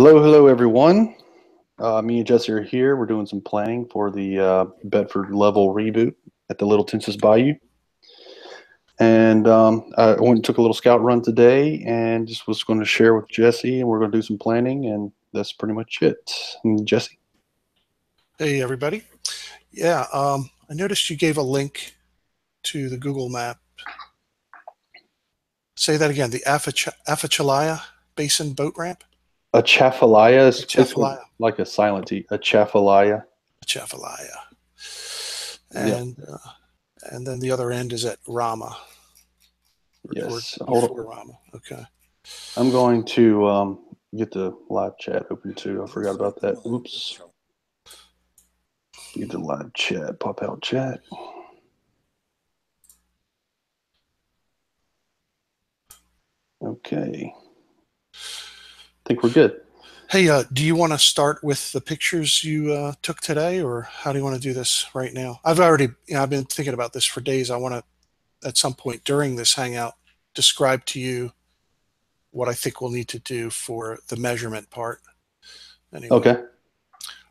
Hello, everyone. Me and Jesse are here. We're doing some planning for the Bedford level reboot at the Little Tensas Bayou. And I went and took a little scout run today and just was going to share with Jesse, and we're going to do some planning, and that's pretty much it. And Jesse? Hey, everybody. Yeah, I noticed you gave a link to the Google map. Say that again, the Afachalaya Basin boat ramp? Atchafalaya is basically Atchafalaya. like a silent T. Atchafalaya. Atchafalaya. Yeah. And then the other end is at Rama. Yes. Before Rama. Okay. I'm going to get the live chat open too. I forgot about that. Oops. Get the live chat, pop out chat. Okay. I think we're good. Hey, do you want to start with the pictures you took today, or how do you want to do this right now? I've been thinking about this for days. I want to, at some point during this hangout, describe to you what I think we'll need to do for the measurement part. Anyway. Okay.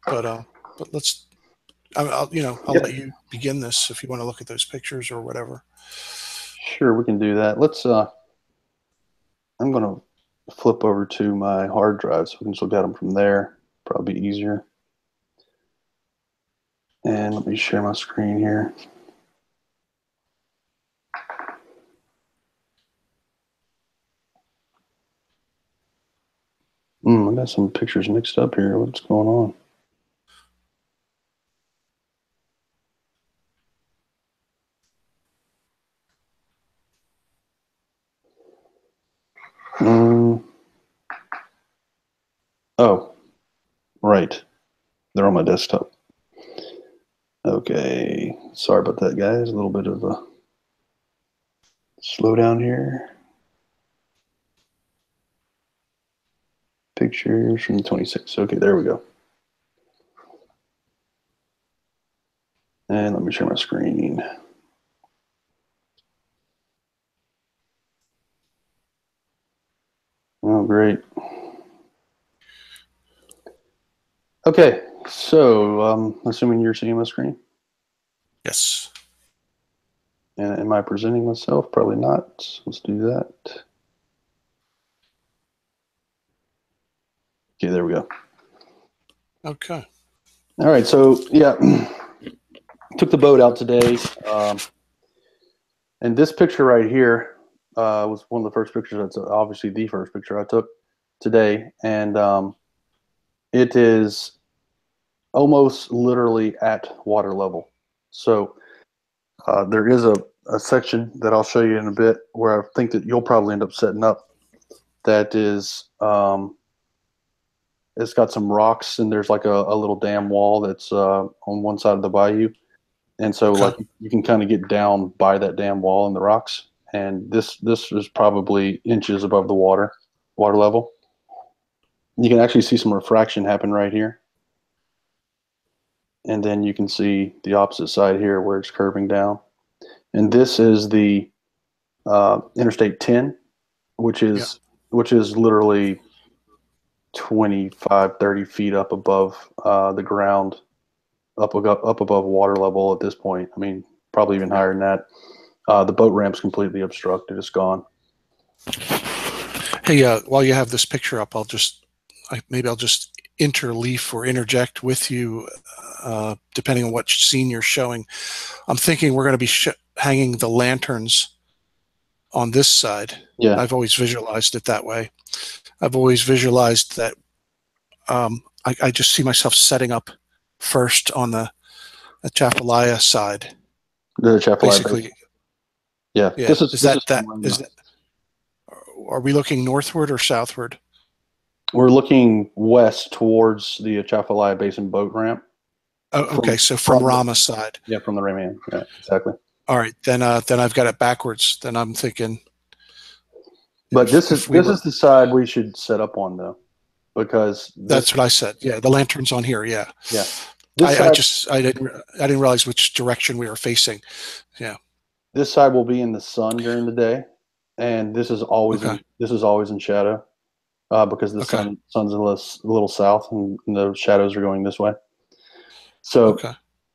But I'll let you begin this if you want to look at those pictures or whatever. Sure, we can do that. Let's I'm gonna flip over to my hard drive so we can just look at them from there. Probably easier. And let me share my screen here. I got some pictures mixed up here. What's going on? Oh, right. They're on my desktop. Okay. Sorry about that, guys. A little bit of a slowdown here. Pictures from the 26th. Okay, there we go. And let me share my screen. Oh, great. Okay, so assuming you're seeing my screen? Yes. And am I presenting myself? Probably not. Let's do that. Okay, there we go. Okay. All right, so yeah, took the boat out today. And this picture right here was one of the first pictures. That's obviously the first picture I took today. And it is almost literally at water level. So there is a section that I'll show you in a bit where I think that you'll probably end up setting up that is it's got some rocks, and there's like a little dam wall that's on one side of the bayou. And so like you can kind of get down by that dam wall and the rocks. And this is probably inches above the water level. You can actually see some refraction happen right here. And then you can see the opposite side here where it's curving down. And this is the Interstate 10, which is literally 25, 30 feet up above the ground, up above water level at this point. I mean, probably even higher than that. The boat ramp's completely obstructed. It's gone. Hey, while you have this picture up, I'll just interleaf or interject with you, depending on what scene you're showing. I'm thinking we're going to be hanging the lanterns on this side. Yeah. I've always visualized it that way. I've always visualized that I just see myself setting up first on the Atchafalaya side. The Atchafalaya basically. Basin. Yeah. Yeah. Are we looking northward or southward? We're looking west towards the Atchafalaya Basin boat ramp. Oh, okay, so from Rama's side. Yeah, from the Rayman. Yeah, exactly. All right, then I've got it backwards. Then I'm thinking. But this is the side we should set up on, though, because that's what I said. Yeah, the lantern's on here. Yeah. Yeah. I didn't realize which direction we were facing. Yeah. This side will be in the sun during the day, and this is always in shadow. because the Okay. sun's a little south and the shadows are going this way. So Okay.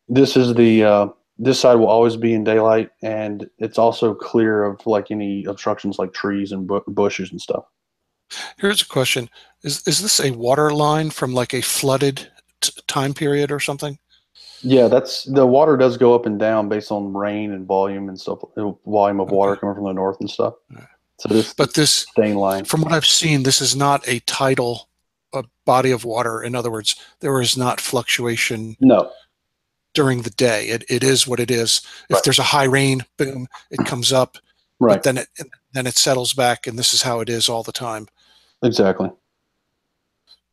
this is the this side will always be in daylight, and it's also clear of like any obstructions like trees and bushes and stuff. Here's a question: Is this a water line from like a flooded time period or something? Yeah, that's the water does go up and down based on rain and volume and stuff, volume of Okay. water coming from the north and stuff. So this But this, stain line. from what I've seen, this is not a tidal body of water. In other words, there is not fluctuation No, during the day. It is what it is. If right, there's a high rain, boom, it comes up, but right, then it settles back, and this is how it is all the time. exactly.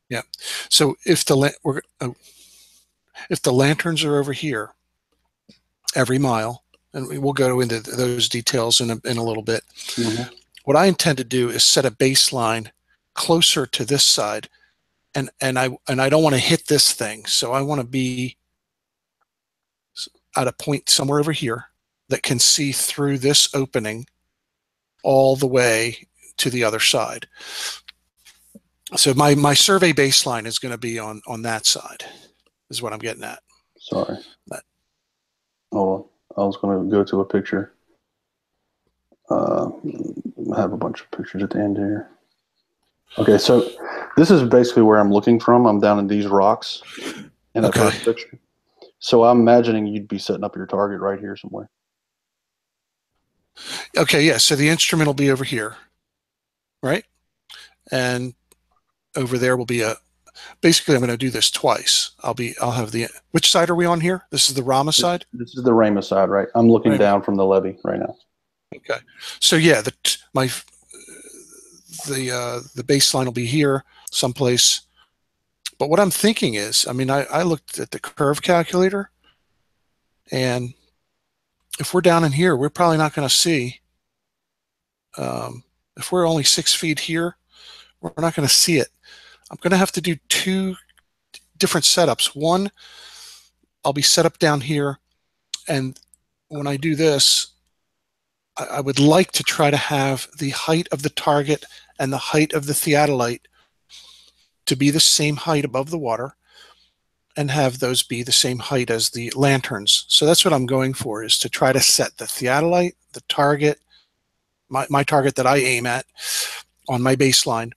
Yeah. So if the lanterns are over here every mile, and we'll go into those details in a little bit. Hmm. What I intend to do is set a baseline closer to this side, and I don't want to hit this thing, so I want to be at a point somewhere over here that can see through this opening all the way to the other side. So my survey baseline is going to be on that side, is what I'm getting at. Sorry. That, Hold on. I was going to go to a picture. I have a bunch of pictures at the end here. Okay, so this is basically where I'm looking from. I'm down in these rocks in that okay. first picture. So I'm imagining you'd be setting up your target right here somewhere. Okay, yeah. So the instrument will be over here, right? And over there will be a. Basically, I'm going to do this twice. I'll have the. Which side are we on here? This is the Rama side. This is the Rama side, right? I'm looking Rama. down from the levee right now. Okay. So yeah, the baseline will be here someplace. But what I'm thinking is, I mean, I looked at the curve calculator, and if we're down in here, we're probably not going to see. If we're only 6 feet here, we're not going to see it. I'm going to have to do two different setups. One, I'll be set up down here, and when I do this, I would like to try to have the height of the target and the height of the theodolite to be the same height above the water, and have those be the same height as the lanterns. So that's what I'm going for, is to try to set the theodolite, the target, my target that I aim at on my baseline,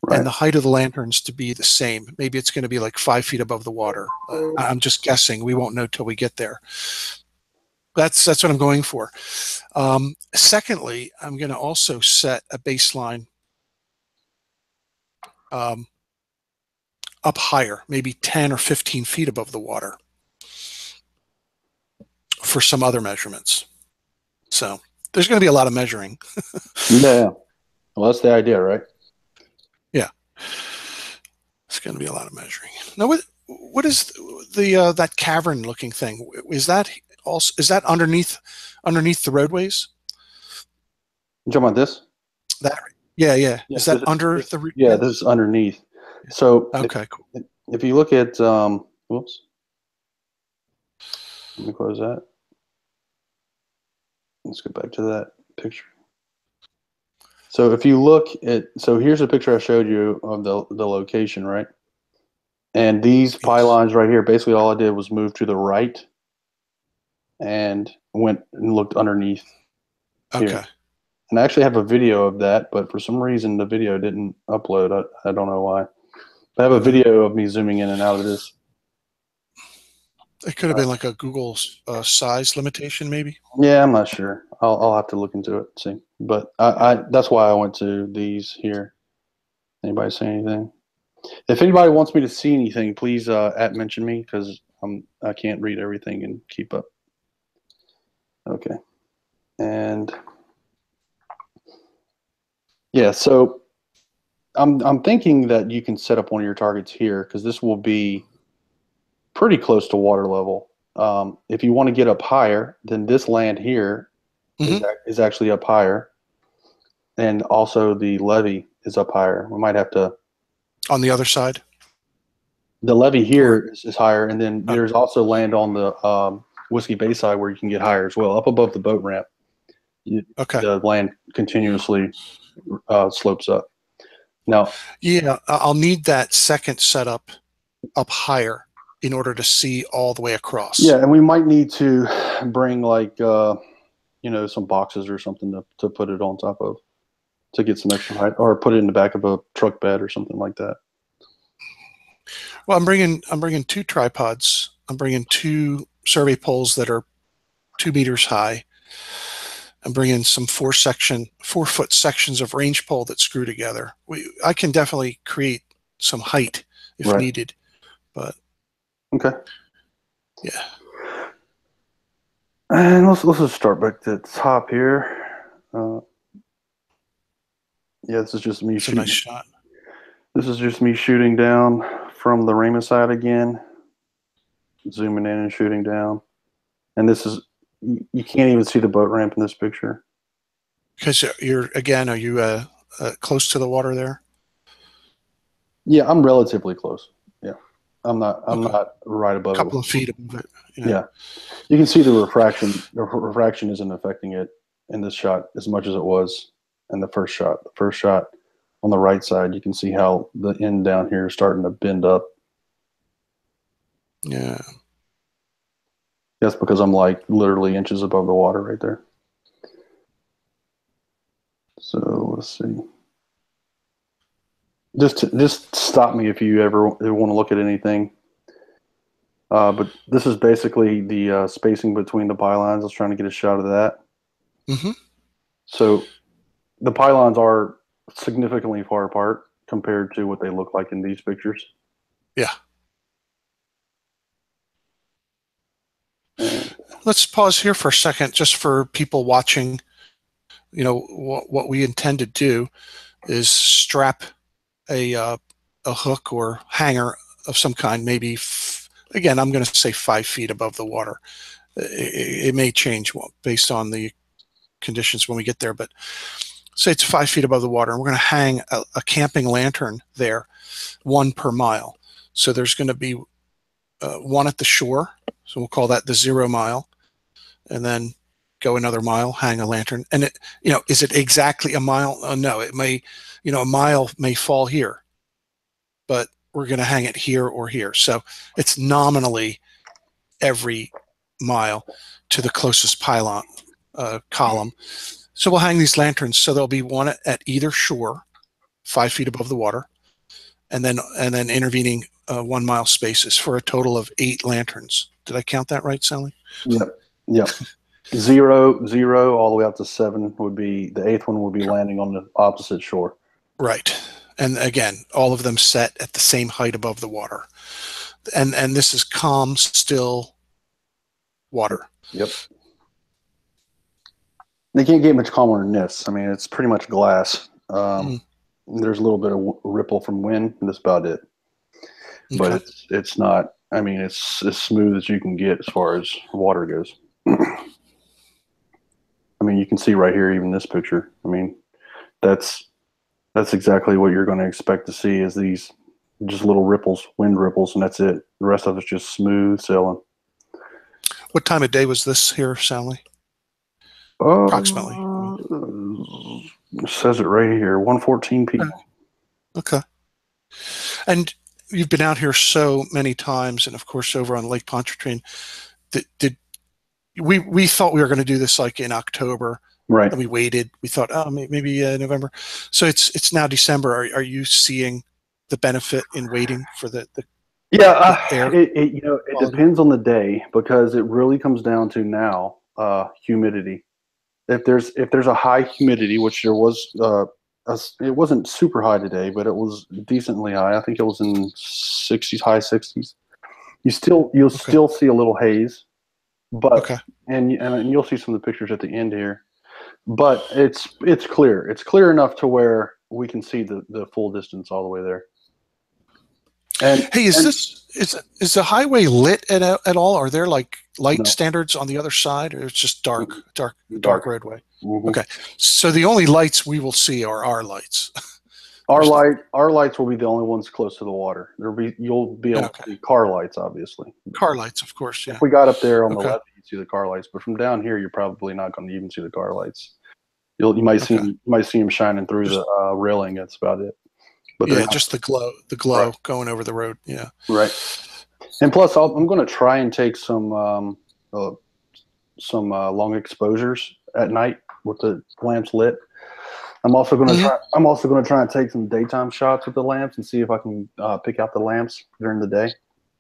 Right. and the height of the lanterns to be the same. Maybe it's going to be like 5 feet above the water. I'm just guessing. We won't know till we get there. That's what I'm going for. Secondly, I'm going to also set a baseline up higher, maybe 10 or 15 feet above the water for some other measurements. So there's going to be a lot of measuring. Yeah. Well, that's the idea, right? Yeah. It's going to be a lot of measuring. Now, what is the that cavern looking thing? Is that underneath the roadways? You talking about this? That yeah. Yeah. Is that under the Yeah, this is underneath. So Okay, cool. if you look at, whoops, let me close that. Let's go back to that picture. So if you look at, so here's a picture I showed you of the location, right? And these Yes. pylons right here, basically all I did was move to the right and went and looked underneath Okay. here. And I actually have a video of that, but for some reason the video didn't upload. I don't know why. I have a video of me zooming in and out of this. It could have been like a Google size limitation, maybe. Yeah, I'm not sure. I'll have to look into it, see. But I that's why I went to these here. Anybody say anything? If anybody wants me to see anything, please mention me, because I can't read everything and keep up. Okay, and yeah, so I'm thinking that you can set up one of your targets here, because this will be pretty close to water level. If you want to get up higher, then this land here is actually up higher, and also the levee is up higher. We might have to. On the other side, The levee or here is higher, and then there's also land on the Whiskey Bay side where you can get higher as well. Up above the boat ramp, okay. the land continuously slopes up. No. Yeah, I'll need that second setup up higher in order to see all the way across. Yeah, and we might need to bring like some boxes or something to put it on top of to get some extra height, or put it in the back of a truck bed or something like that. Well, I'm bringing two tripods. I'm bringing two survey poles that are 2 meters high. I'm bringing some 4-foot sections of range pole that screw together. I can definitely create some height if Right. needed, but Okay. yeah. And let's just start back to the top here. Yeah, this is just me It's a nice shooting. shot. This is just me shooting down from the Rama side again, zooming in and shooting down. And this is, you can't even see the boat ramp in this picture. Because are you close to the water there? Yeah, I'm relatively close. Yeah, I'm Okay. not right above A it. couple of feet above it. Yeah, you can see the refraction. The refraction isn't affecting it in this shot as much as it was in the first shot. The first shot on the right side, you can see how the end down here is starting to bend up. Yeah. That's because I'm like literally inches above the water right there. So let's see. Just stop me if you ever want to look at anything. But this is basically the spacing between the pylons. I was trying to get a shot of that. Mm-hmm. So the pylons are significantly far apart compared to what they look like in these pictures. Yeah. And Let's pause here for a second, just for people watching. What we intend to do is strap a hook or hanger of some kind, maybe again, I'm going to say 5 feet above the water. It may change based on the conditions when we get there, but say it's 5 feet above the water, and we're going to hang a camping lantern there, 1 per mile. So there's going to be one at the shore, so we'll call that the 0 mile, and then go another mile, hang a lantern. And is it exactly a mile? No, it may, a mile may fall here, but we're going to hang it here or here. So it's nominally every mile to the closest pylon column. So we'll hang these lanterns. So there'll be one at either shore, 5 feet above the water, and then intervening 1 mile spaces for a total of 8 lanterns. Did I count that right, Sally? yep, yep. 0, 0, all the way up to 7 would be the 8th one would be landing on the opposite shore. Right. And again, all of them set at the same height above the water. And this is calm, still water. Yep. They can't get much calmer than this. I mean, it's pretty much glass. There's a little bit of ripple from wind, and that's about it. Okay. But it's not. I mean, it's as smooth as you can get as far as water goes. I mean, you can see right here, even this picture. I mean, that's exactly what you're going to expect to see, is these just little ripples, wind ripples, and that's it. The rest of it's just smooth sailing. What time of day was this here, Sally? Approximately. It says it right here, 1:14 p.m. Okay. And you've been out here so many times, and of course over on Lake Pontchartrain. Did we thought we were going to do this like in October, right? And we waited. We thought, oh, maybe November. So it's now December. Are you seeing the benefit in waiting for the yeah? Air it depends on the day, because it really comes down to now humidity. If there's a high humidity, which there was, it wasn't super high today, but it was decently high. I think it was in 60s, high 60s. You'll still see a little haze, but and you'll see some of the pictures at the end here. But it's clear. It's clear enough to where we can see the full distance all the way there. And hey, is the highway lit at all? Are there like light no. standards on the other side, or it's just dark roadway? Mm-hmm. Okay, so the only lights we will see are our lights. Our lights will be the only ones close to the water. You'll be able to see car lights, obviously. Car lights, of course. Yeah. If we got up there on the left, you see the car lights, but from down here, you're probably not going to even see the car lights. You might see them shining through the railing. That's about it. but they're Yeah, not. just the glow Right. going over the road. Yeah. Right. And plus, I'm going to try and take some long exposures at night with the lamps lit. I'm also going to Hmm. try. I'm also going to try and take some daytime shots with the lamps and see if I can pick out the lamps during the day.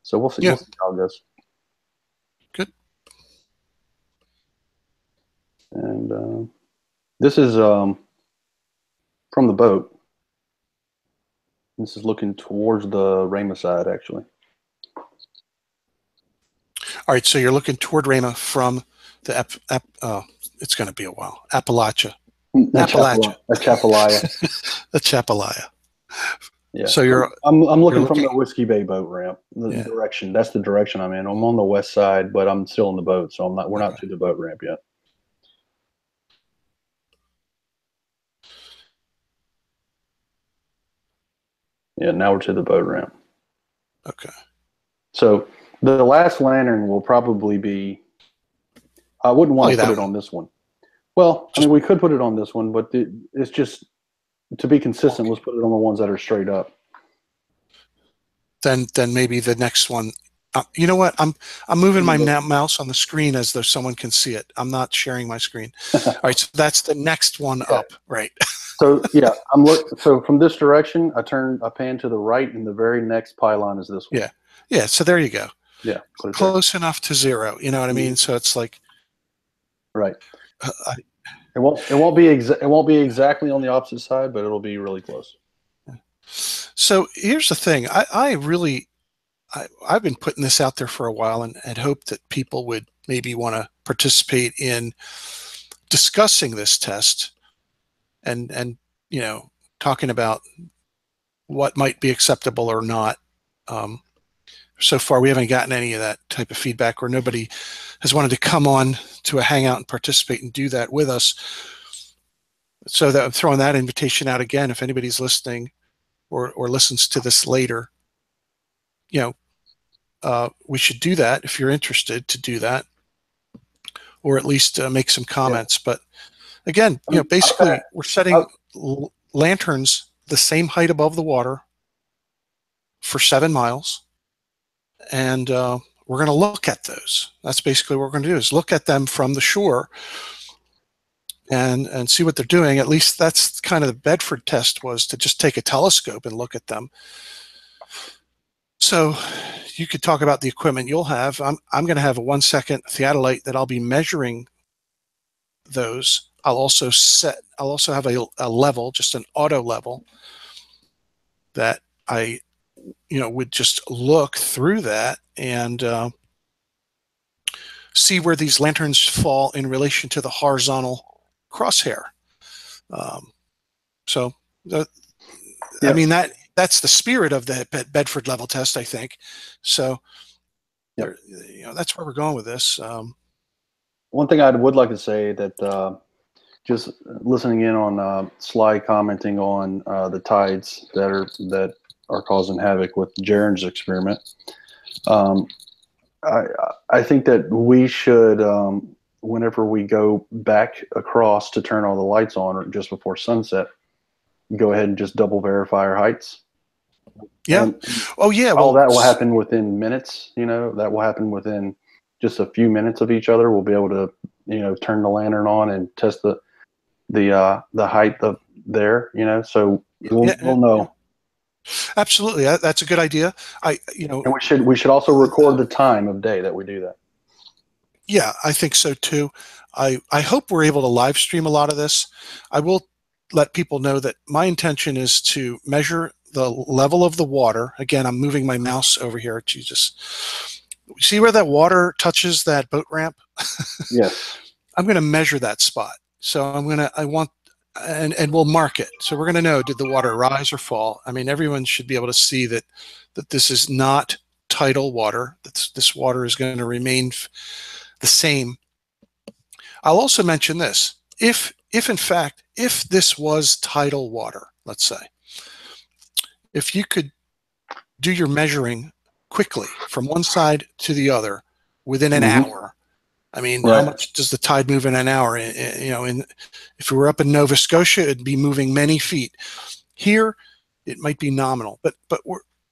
So we'll see. Yeah. We'll see how it goes. Good. And this is from the boat. This is looking towards the Rama side, actually. All right. So you're looking toward Rama from the it's going to be a while. Appalachia. Appalachia. Chapalaya. The Chapalaya. Yeah. So I'm you're looking from looking. the Whiskey Bay boat ramp. The Yeah. direction. That's the direction I'm in. I'm on the west side, but I'm still in the boat, so I'm not. We're not Okay. to the boat ramp yet. Yeah. Now we're to the boat ramp. Okay. So the last lantern will probably be. I wouldn't want Probably to put that it one. on this one. Well, I Just mean, we could put it on this one, but it's just to be consistent. Let's put it on the ones that are straight up. then maybe the next one. You know what? I'm moving my mouse on the screen as though someone can see it. I'm not sharing my screen. All right, so that's the next one Yeah. up, right? So yeah, So from this direction, I pan to the right, and the very next pylon is this one. Yeah, yeah. So there you go. Yeah, put it Close enough to zero. You know what I mean? So it's like, right. I, It won't be exactly on the opposite side, but it'll be really close. so here's the thing. I've been putting this out there for a while and had hoped that people would maybe want to participate in discussing this test and talking about what might be acceptable or not. So far, we haven't gotten any of that type of feedback, or nobody has wanted to come on to a hangout and participate and do that with us. So that I'm throwing that invitation out again. If anybody's listening or listens to this later, we should do that if you're interested to do that, or at least make some comments. Yeah. But again, basically we're setting lanterns the same height above the water for 7 miles. And we're going to look at those. That's basically what we're going to do, is look at them from the shore and see what they're doing. At least that's kind of the Bedford test, was to just take a telescope and look at them. So you could talk about the equipment you'll have. I'm going to have a 1-second theodolite that I'll be measuring those. I'll also have a level, just an auto level, that I would just look through that and see where these lanterns fall in relation to the horizontal crosshair. I mean, that's the spirit of the Bedford level test, I think. So that's where we're going with this. One thing I would like to say that just listening in on Sly commenting on the tides that are causing havoc with Jaren's experiment. I think that we should, whenever we go back across to turn all the lights on, or just before sunset, go ahead and just double verify our heights. Yeah. Oh yeah. All that will happen within minutes. That will happen within just a few minutes of each other. We'll be able to, turn the lantern on and test the height of there. So we'll know. Absolutely, that's a good idea. And we should also record the time of day that we do that. Yeah, I think so too. I hope we're able to live stream a lot of this. I will let people know that my intention is to measure the level of the water. Again, I'm moving my mouse over here. Jesus, see where that water touches that boat ramp? Yes. I'm going to measure that spot. So and we'll mark it. So we're going to know, did the water rise or fall? I mean, everyone should be able to see that this is not tidal water. This water is going to remain the same. I'll also mention this. If in fact, if this was tidal water, let's say, if you could do your measuring quickly from one side to the other within an hour, I mean, how much does the tide move in an hour? If we were up in Nova Scotia, it'd be moving many feet. Here, it might be nominal. But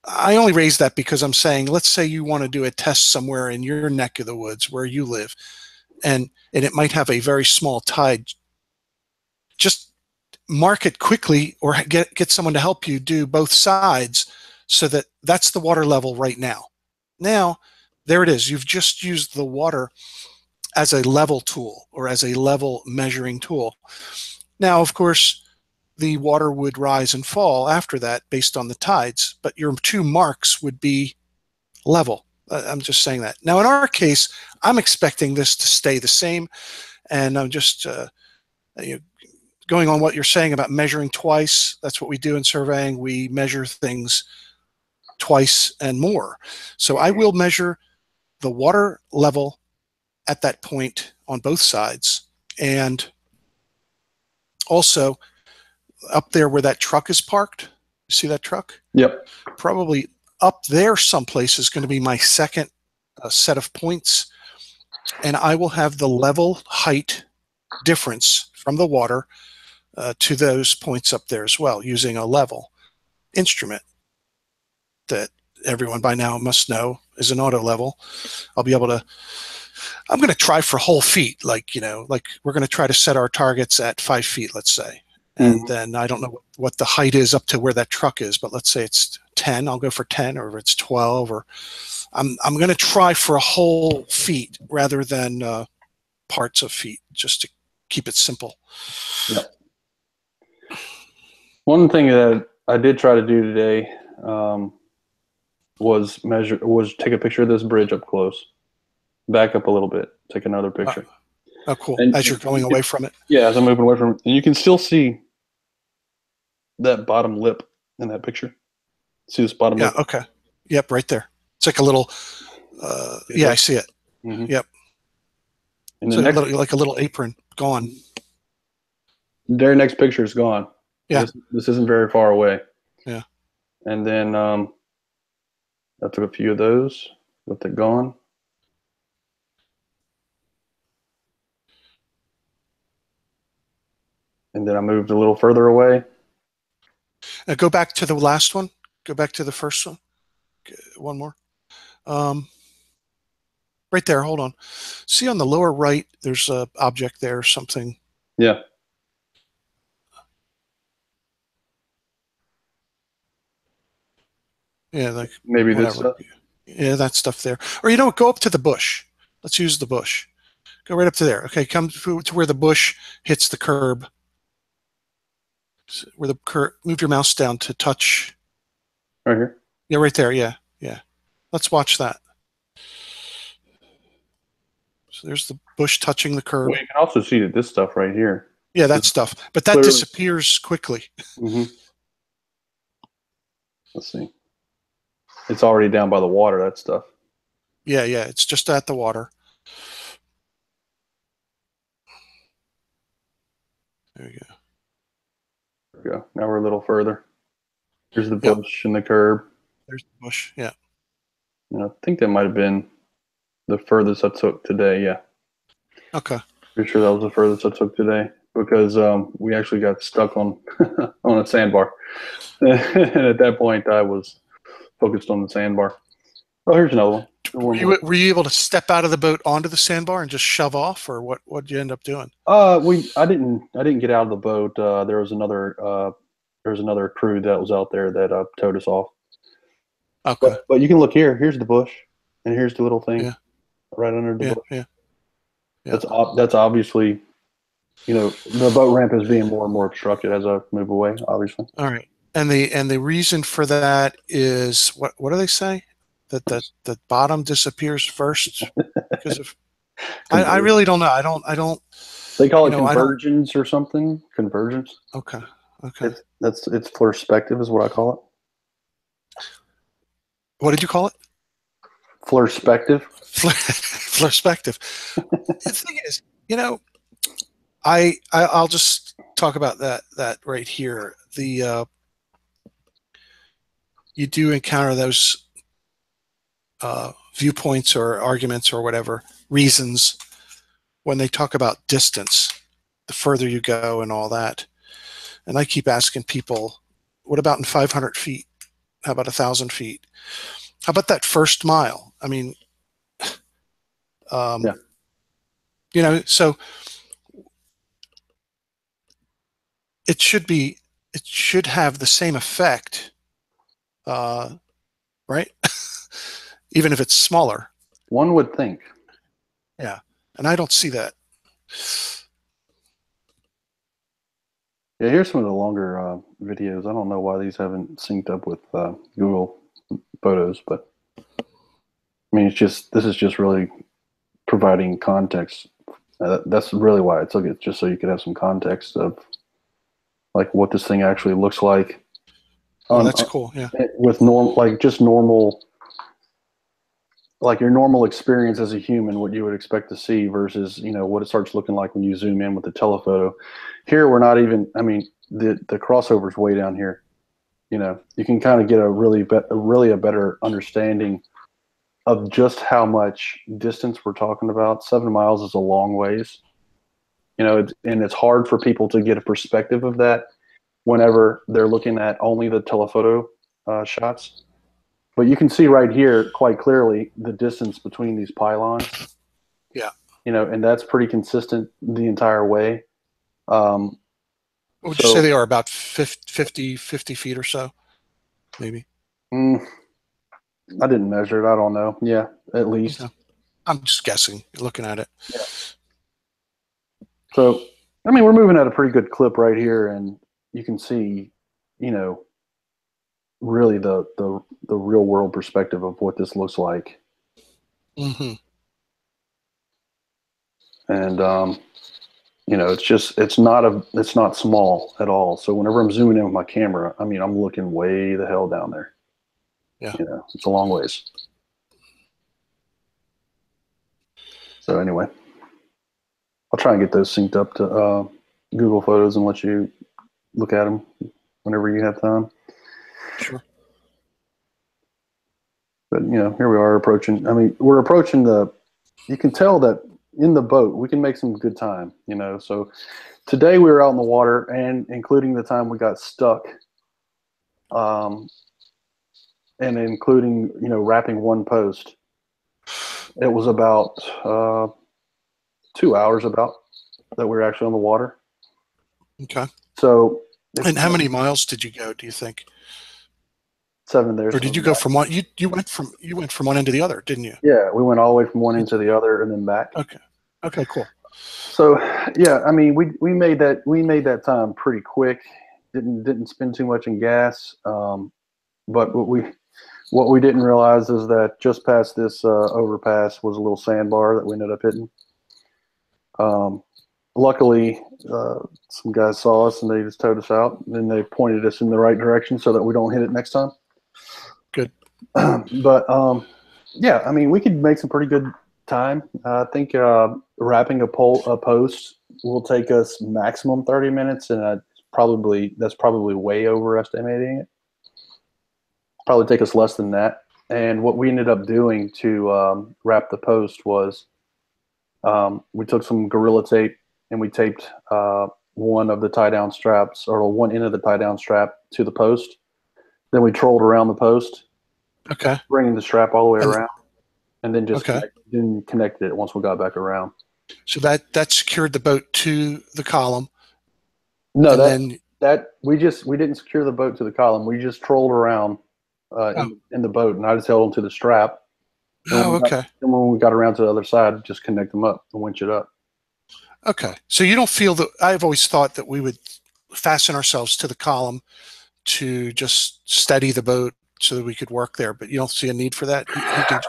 I only raise that because I'm saying, let's say you want to do a test somewhere in your neck of the woods where you live, and it might have a very small tide. Just mark it quickly, or get someone to help you do both sides, so that that's the water level right now. Now, there it is. You've just used the water as a level tool, or as a level measuring tool. Now, of course, the water would rise and fall after that based on the tides, but your two marks would be level. I'm just saying that. Now, in our case, I'm expecting this to stay the same, and I'm just going on what you're saying about measuring twice. That's what we do in surveying. We measure things twice and more. So I will measure the water level at that point on both sides, and also up there where that truck is parked. You see that truck? Yep. Probably up there someplace is going to be my second set of points, and I will have the level height difference from the water to those points up there as well, using a level instrument that everyone by now must know is an auto level. I'll be able to, I'm going to try for whole feet, like we're going to try to set our targets at 5 feet, let's say. And then I don't know what the height is up to where that truck is, but let's say it's 10. I'll go for 10, or if it's 12, or I'm going to try for a whole feet rather than parts of feet, just to keep it simple. Yep. One thing that I did try to do today was take a picture of this bridge up close, back up a little bit, take another picture. Oh, cool. And as you're going away from it? Yeah, as I'm moving away from it. And you can still see that bottom lip in that picture. See this bottom lip? Yeah, okay. Yep, right there. It's like a little, yeah, I see it. Yep. And so like a little apron, gone. Their next picture is gone. Yeah. This isn't very far away. Yeah. And then I took a few of those with it gone. And then I moved a little further away. Now go back to the last one. Go back to the first one. Okay, one more. Right there. Hold on. See on the lower right, there's an object there or something. Yeah. Yeah, like maybe whatever. this stuff. Yeah, that stuff there. Or go up to the bush. Let's use the bush. Go right up to there. Okay, come to where the bush hits the curb. Where the curb. Move your mouse down to touch. Right here. Yeah, right there. Yeah, yeah. Let's watch that. So there's the bush touching the curb. Well, you can also see this stuff right here. Yeah, that stuff. But that disappears quickly. Let's see. It's already down by the water, that stuff. Yeah, yeah. It's just at the water. There you go. There we go. Now we're a little further. Here's the bush and the curb. There's the bush, yeah. And I think that might have been the furthest I took today, yeah. Okay. Pretty sure that was the furthest I took today, because we actually got stuck on on a sandbar. And at that point, I was focused on the sandbar. Oh, here's another one. Were you able to step out of the boat onto the sandbar and just shove off, or what did you end up doing? I didn't get out of the boat. There was another crew that was out there that towed us off. Okay. But you can look here. Here's the bush, and here's the little thing right under the bush. Yeah. That's obviously, the boat ramp is being more and more obstructed as I move away, obviously. All right. And the reason for that is what do they say? That the bottom disappears first because of I really don't know. I don't They call it convergence or something. Convergence. Okay. It's flirspective is what I call it. What did you call it? Flirspective. Flirspective. The thing is, I'll just talk about that right here. You do encounter those viewpoints or arguments or whatever reasons when they talk about distance, the further you go and all that. And I keep asking people, what about in 500 feet? How about 1,000 feet? How about that first mile? I mean, Yeah. So it should have the same effect, right? Even if it's smaller. One would think. Yeah. And I don't see that. Yeah, here's some of the longer videos. I don't know why these haven't synced up with Google Photos, but I mean, this is just really providing context. That's really why I took it, just so you could have some context of like what this thing actually looks like. Oh, that's cool. Yeah. With normal, like your normal experience as a human, what you would expect to see versus, what it starts looking like when you zoom in with the telephoto. Here, we're not even, I mean, the crossover's way down here. You can kind of get a better understanding of just how much distance we're talking about. 7 miles is a long ways, and it's hard for people to get a perspective of that whenever they're looking at only the telephoto shots. But you can see right here quite clearly the distance between these pylons. Yeah. And that's pretty consistent the entire way. What would you say they are? About 50 feet or so, maybe? I didn't measure it. I don't know. Yeah, at least. Okay. I'm just guessing, looking at it. Yeah. So, I mean, we're moving at a pretty good clip right here, and you can see, really the real world perspective of what this looks like. Mm-hmm. And it's not small at all. So whenever I'm zooming in with my camera, I mean, I'm looking way the hell down there. Yeah. It's a long ways. So anyway, I'll try and get those synced up to Google Photos and let you look at them whenever you have time. Sure. But here we are approaching. I mean, we're approaching you can tell that in the boat we can make some good time. So today we were out in the water, and including the time we got stuck, and including wrapping one post, it was about 2 hours about that we were actually on the water. Okay. So, and how many miles did you go, do you think? 7 there. Or did you go from one? You went from one end to the other, didn't you? Yeah, we went all the way from one end to the other and then back. Okay. Okay. Cool. So yeah, I mean, we made that time pretty quick. Didn't spend too much in gas. But what we didn't realize is that just past this overpass was a little sandbar that we ended up hitting. Luckily, some guys saw us and they just towed us out, and then they pointed us in the right direction so that we don't hit it next time. Good. But yeah, I mean, we could make some pretty good time. I think wrapping a post will take us maximum 30 minutes, and that's probably way overestimating it. Probably take us less than that. And what we ended up doing to wrap the post was we took some Gorilla Tape and we taped one of the tie-down straps, or one end of the tie-down strap, to the post. Then we trolled around the post, okay, bringing the strap all the way around, and then just okay. connected it once we got back around. So that secured the boat to the column. No, we didn't secure the boat to the column. We just trolled around in the boat, and I just held them to the strap. Okay. And when we got around to the other side, just connect them up and winch it up. Okay. So you don't feel that? I've always thought that we would fasten ourselves to the column to just steady the boat so that we could work there, but you don't see a need for that?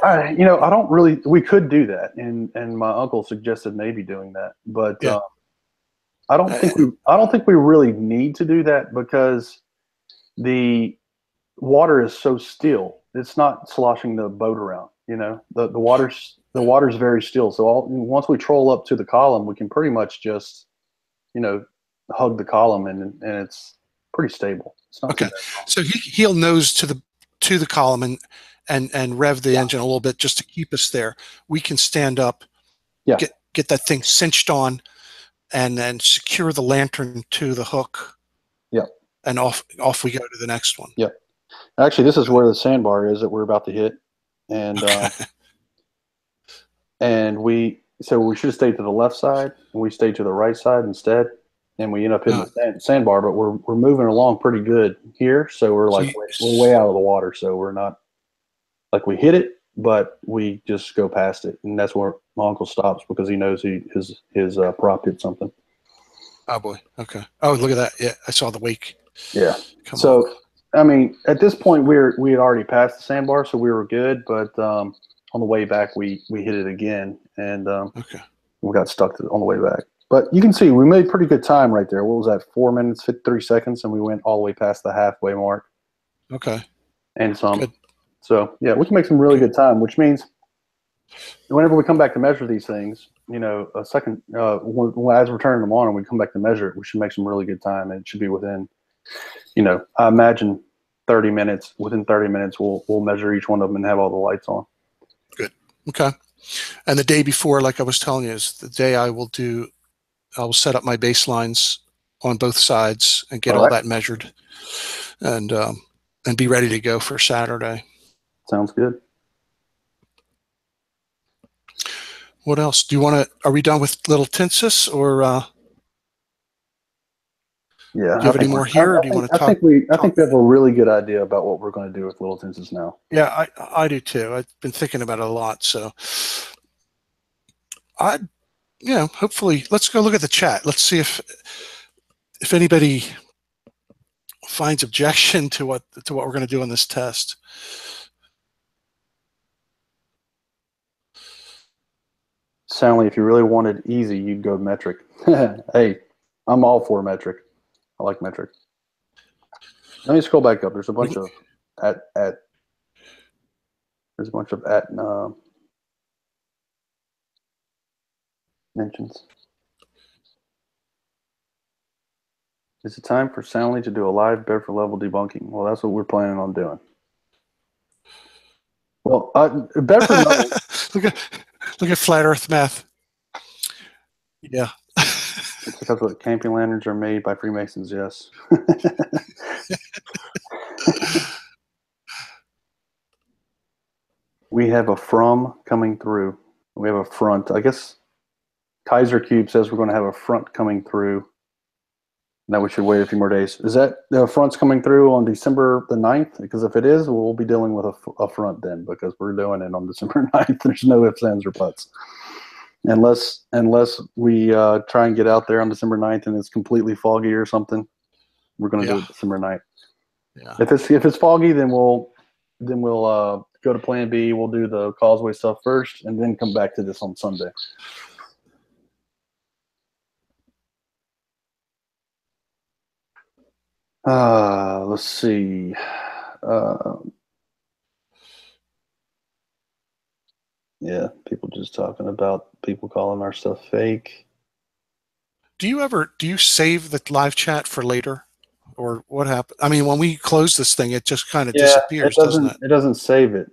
I don't really. We could do that, and my uncle suggested maybe doing that, but yeah. I don't think we really need to do that because the water is so still. It's not sloshing the boat around. The water's very still. So once we troll up to the column, we can pretty much just hug the column, and it's pretty stable. It's not okay. So he'll nose to the column and rev the engine a little bit just to keep us there. We can stand up, get that thing cinched on, and then secure the lantern to the hook. Yeah. and off we go to the next one. Yep. Actually, this is where the sandbar is that we're about to hit, and Okay. and we should have stayed to the left side, and we stayed to the right side instead, and we end up hitting the sandbar. But we're moving along pretty good here, so we're like we're way out of the water, so we're not like we hit it, but we just go past it, and that's where my uncle stops because he knows his prop hit something. Oh boy. Okay. Oh, look at that. Yeah, I saw the wake. Yeah. Come so on. I mean, at this point we had already passed the sandbar, so we were good. But on the way back, we hit it again, and Okay. we got stuck on the way back. But you can see we made pretty good time right there. What was that? 4 minutes 53 seconds, and we went all the way past the halfway mark. Okay. And some. Good. So yeah, we can make some really good time, which means whenever we come back to measure these things, you know, a second as we're turning them on and we come back to measure it, we should make some really good time, and it should be within, you know, I imagine 30 minutes. Within 30 minutes, we'll measure each one of them and have all the lights on. Good. Okay. And the day before, like I was telling you, is the day I will set up my baselines on both sides and get all that measured, and be ready to go for Saturday. Sounds good. What else? Do you want to? Are we done with Little Tensas, or yeah? Do you have any more here, or do you want to talk? I think we have a really good idea about what we're going to do with Little Tensas now. Yeah, I do too. I've been thinking about it a lot, so hopefully, let's go look at the chat. Let's see if anybody finds objection to what we're going to do on this test. Soundly, if you really wanted easy, you'd go metric. Hey, I'm all for metric. I like metric. Let me scroll back up. There's a bunch of at. There's a bunch of at mentions. Is it time for Soundly to do a live Bedford level debunking? Well, that's what we're planning on doing. Well, Bedford level. Look at flat Earth math. Yeah. It's because what camping lanterns are made by Freemasons. Yes. We have a from coming through. We have a front. I guess Kaiser Cube says we're going to have a front coming through. Now we should wait a few more days. Is that the front's coming through on December the 9th? Because if it is, we'll be dealing with a front then, because we're doing it on December 9th. There's no ifs, ands, or buts. Unless we try and get out there on December 9th and it's completely foggy or something, we're going to do it December 9th. Yeah. If it's foggy, then we'll go to Plan B. We'll do the Causeway stuff first, and then come back to this on Sunday. Let's see. Yeah, people just talking about people calling our stuff fake. Do you save the live chat for later, or what happened? I mean, when we close this thing, it just kind of disappears, doesn't it? It doesn't save it.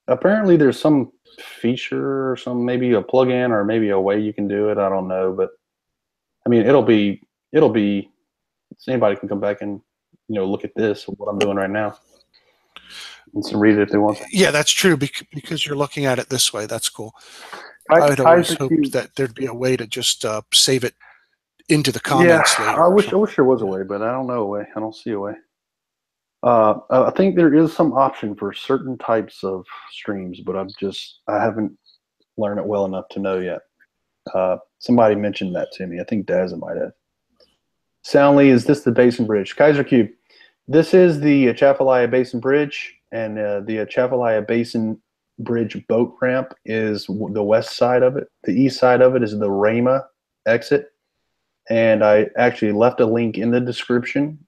Apparently there's some feature or maybe a plugin or maybe a way you can do it. I don't know, but I mean, it'll be. Anybody can come back and look at this, what I'm doing right now, and read it if they want. Yeah, that's true because you're looking at it this way. That's cool. I'd always hoped that there'd be a way to just save it into the comments later. I wish there was a way, but I don't know a way. I don't see a way. I think there is some option for certain types of streams, but I haven't learned it well enough to know yet. Somebody mentioned that to me. I think Dazza might have. Soundly, is this the Basin Bridge? Kaiser Cube. This is the Atchafalaya Basin Bridge, and the Atchafalaya Basin Bridge boat ramp is the west side of it. The east side of it is the Rama exit. And I actually left a link in the description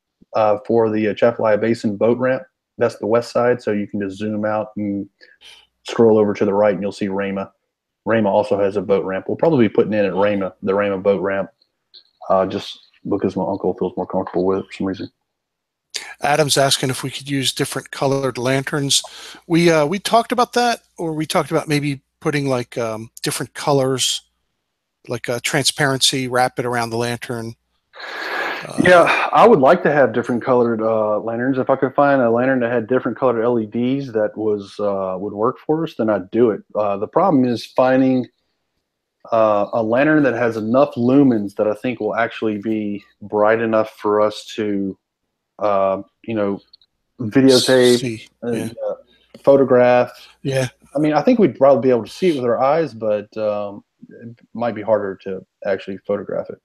for the Atchafalaya Basin boat ramp. That's the west side, so you can just zoom out and scroll over to the right, and you'll see Rama. Rama also has a boat ramp. We'll probably be putting in at Rama, the Rama boat ramp, just because my uncle feels more comfortable with it for some reason. Adam's asking if we could use different colored lanterns. We talked about that, or we talked about maybe putting like different colors, like transparency, wrap it around the lantern. Yeah, I would like to have different colored lanterns. If I could find a lantern that had different colored LEDs that was would work for us, then I'd do it. The problem is finding a lantern that has enough lumens that I think will actually be bright enough for us to, you know, videotape, See, yeah, and, photograph. yeah. I mean, I think we'd probably be able to see it with our eyes, but it might be harder to actually photograph it,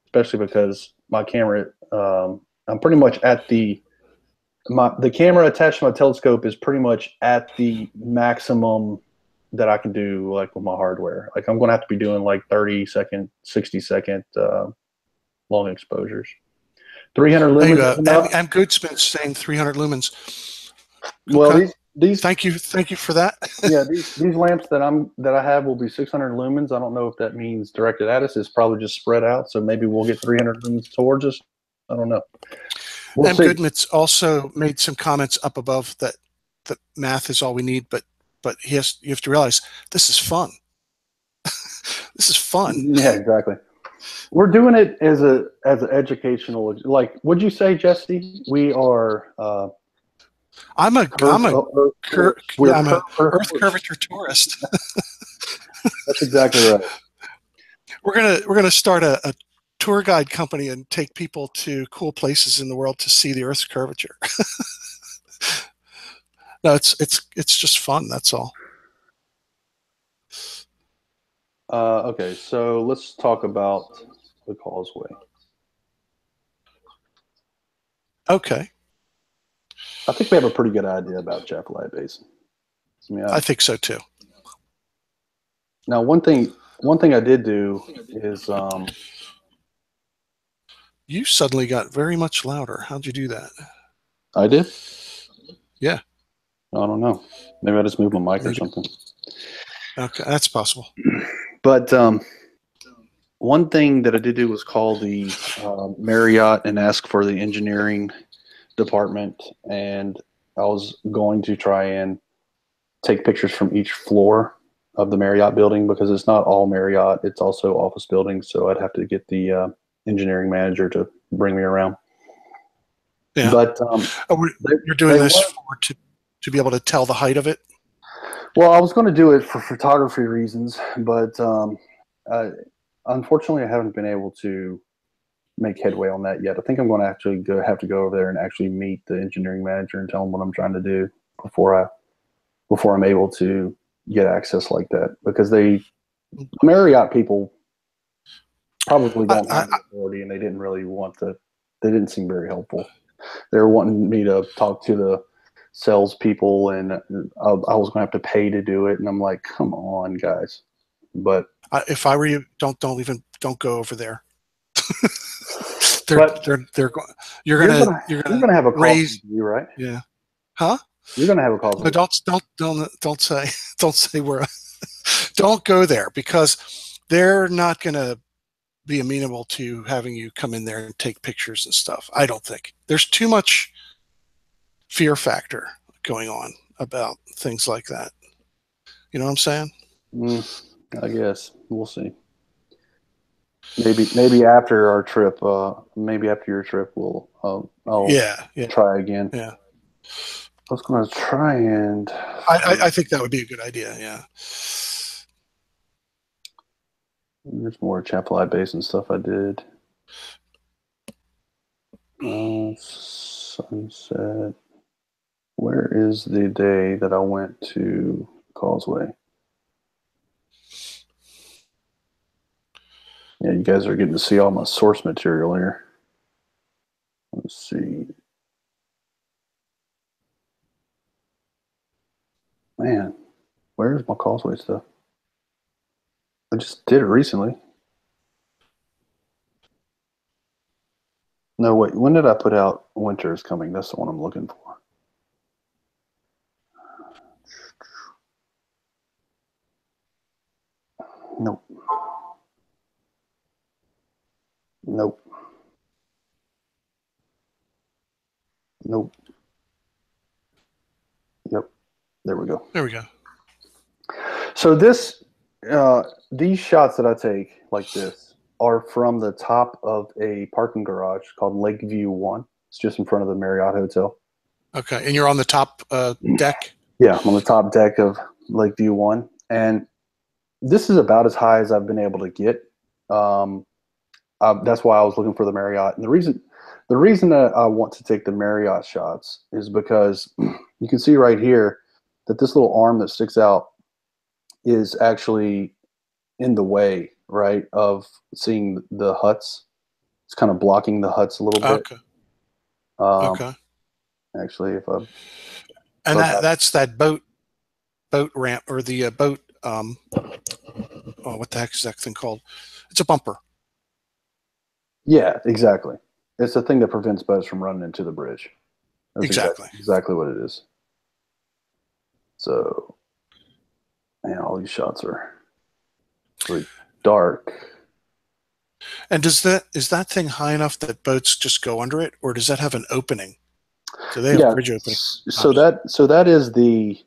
especially because my camera, I'm pretty much at the camera attached to my telescope is pretty much at the maximum that I can do, like with my hardware. Like I'm going to have to be doing like 30-second, 60-second long exposures. 300 Hey, lumens is enough. I'm good. Saying 300 lumens. Well, Okay. these Thank you for that. yeah, these lamps that I have will be 600 lumens. I don't know if that means directed at us. It's probably just spread out. So maybe we'll get 300 lumens towards us. I don't know. We'll M. see. Goodman's also made some comments up above that math is all we need, but you have to realize this is fun. This is fun. Yeah, exactly. We're doing it as an educational. Like, would you say, Jesse? We are. I'm a We're I'm a Earth curvature tourist. That's exactly right. We're gonna start a tour guide company and take people to cool places in the world to see the Earth's curvature. No, it's just fun. That's all. Okay, so let's talk about the Causeway. Okay. I think we have a pretty good idea about Chaffalay Basin. I think so too. Now, one thing I did do is you suddenly got very much louder. How'd you do that? I did. Yeah. I don't know. Maybe I just moved my mic or Maybe. something. Okay, that's possible. But one thing that I did do was call the Marriott and ask for the engineering department, and I was going to try and take pictures from each floor of the Marriott building because it's not all Marriott; it's also office buildings. So I'd have to get the engineering manager to bring me around. Yeah. But you're doing this to be able to tell the height of it? Well, I was going to do it for photography reasons, but unfortunately, I haven't been able to make headway on that yet. I think I'm going to actually have to go over there and actually meet the engineering manager and tell him what I'm trying to do before I'm able to get access like that, because Marriott people probably don't have the authority, and they didn't really they didn't seem very helpful. They were wanting me to talk to the salespeople, and I was going to have to pay to do it, and I'm like, come on, guys. But if I were you, don't go over there. You're gonna have a call raise from you, right? Yeah. Huh? You're gonna have a call. No, don't say we're. Don't go there, because they're not gonna be amenable to having you come in there and take pictures and stuff. I don't think there's too much fear factor going on about things like that. You know what I'm saying? I guess we'll see. Maybe after our trip, maybe after your trip, I'll try again. Yeah. I was going to try and. I think that would be a good idea. Yeah. There's more Chappellate Basin stuff I did. Sunset. Where is the day that I went to Causeway? Yeah, you guys are getting to see all my source material here. Let's see. Man, where's my Causeway stuff? I just did it recently. No, wait. When did I put out Winter is Coming? That's the one I'm looking for. Nope. Nope. Nope. Yep. There we go. There we go. So these shots that I take like this, are from the top of a parking garage called Lakeview One. It's just in front of the Marriott Hotel. Okay, and you're on the top deck? Yeah, I'm on the top deck of Lakeview One, and this is about as high as I've been able to get. Um, that's why I was looking for the Marriott, and the reason that I want to take the Marriott shots is because you can see right here that this little arm that sticks out is actually in the way, right, of seeing the huts. It's kind of blocking the huts a little bit. Okay. Um, Okay. actually, if I And go back, that's that boat ramp or the boat. Oh, what the heck is that thing called? It's a bumper. yeah, exactly. It's the thing that prevents boats from running into the bridge. That's Exactly. exactly what it is. So, man, all these shots are really dark. And is that thing high enough that boats just go under it, or does that have an opening? Do they have Yeah. bridge opening? So that is the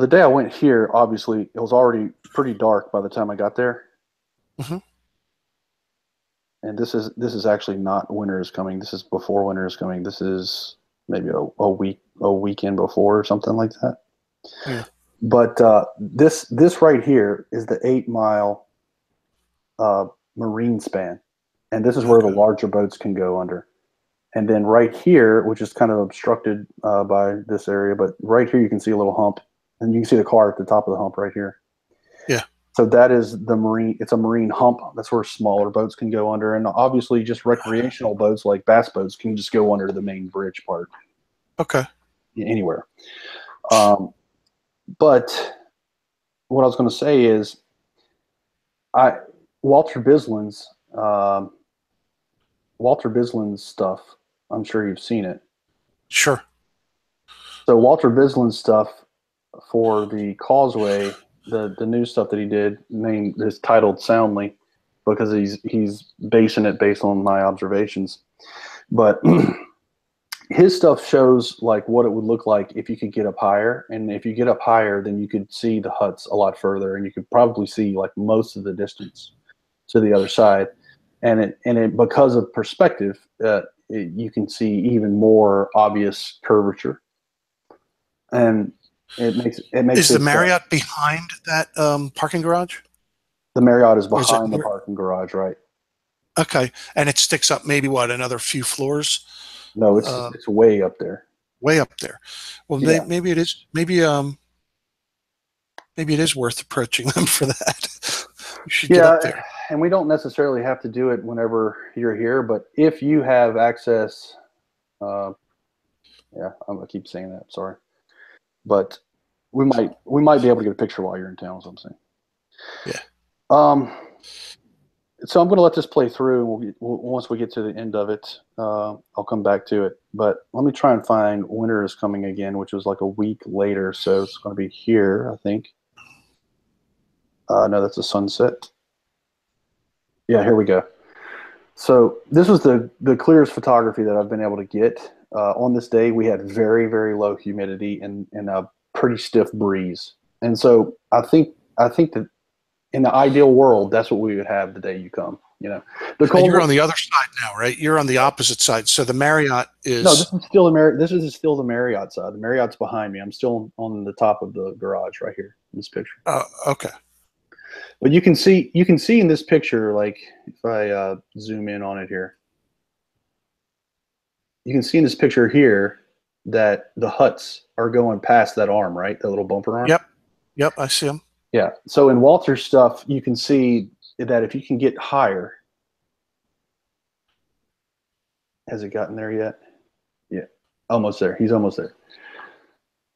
day I went here. Obviously, it was already pretty dark by the time I got there. Hmm. And this is actually not winter is coming. This is before winter is coming. This is maybe a weekend before or something like that. Yeah. But this right here is the 8 mile marine span, and this is where the Okay. larger boats can go under. And then right here, which is kind of obstructed by this area, but right here you can see a little hump, and you can see the car at the top of the hump right here. Yeah. So that is the marine. It's a marine hump. That's where smaller boats can go under, and obviously just recreational boats like bass boats can just go under the main bridge part Okay. anywhere. Um, but what I was going to say is, I Walter Bislin's um, Walter Bislin's stuff. I'm sure you've seen it. Sure. So Walter Bislin's stuff for the Causeway, the new stuff that he did, named is titled Soundly, because he's basing it based on my observations. But his stuff shows like what it would look like if you could get up higher, and if you get up higher, then you could see the huts a lot further, and you could probably see like most of the distance to the other side. And it because of perspective, you can see even more obvious curvature, and it makes Is the it Marriott behind that parking garage? the Marriott is Or is it behind the parking garage, right? okay? And it sticks up maybe what, another few floors, No, it's uh, it's way up there. way up there. Well, Yeah, maybe it is. Maybe it is worth approaching them for that. You should get up yeah, there. and we don't necessarily have to do it whenever you're here, but if you have access, uh, yeah, I'm gonna keep saying that. Sorry, but we might be able to get a picture while you're in town. Is what I'm saying. Yeah. Um, so I'm going to let this play through. Once we get to the end of it, I'll come back to it. But let me try and find Winter is Coming Again, which was like a week later. So it's going to be here, I think. No, that's a sunset. Yeah, here we go. So this was the clearest photography that I've been able to get. On this day, we had very, very low humidity and a pretty stiff breeze. And so I think that in the ideal world, that's what we would have the day you come. The And you're cold. on the other side now, right? You're on the opposite side. So the Marriott No, is this is still the Marriott side. The Marriott's behind me. I'm still on the top of the garage right here in this picture. okay. But you can see in this picture, like if I zoom in on it here, you can see in this picture here that the huts are going past that arm, right? The little bumper arm. Yep. Yep. I see them. Yeah. So in Walter's stuff, you can see that if you can get higher, has it gotten there yet? Yeah, almost there. He's almost there.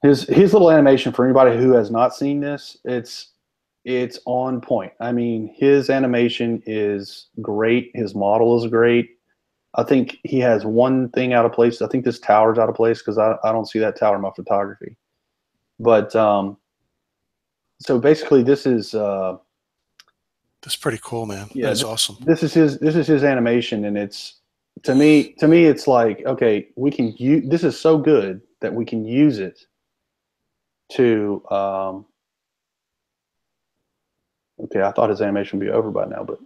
His little animation, for anybody who has not seen this, it's on point. I mean, his animation is great. His model is great. I think he has one thing out of place. I think this tower's out of place because I don't see that tower in my photography. But so basically, this is That's pretty cool, man. That yeah, is awesome. this is his animation, and it's to me it's like, okay, we can use this is so good that we can use it to Okay, I thought his animation would be over by now, but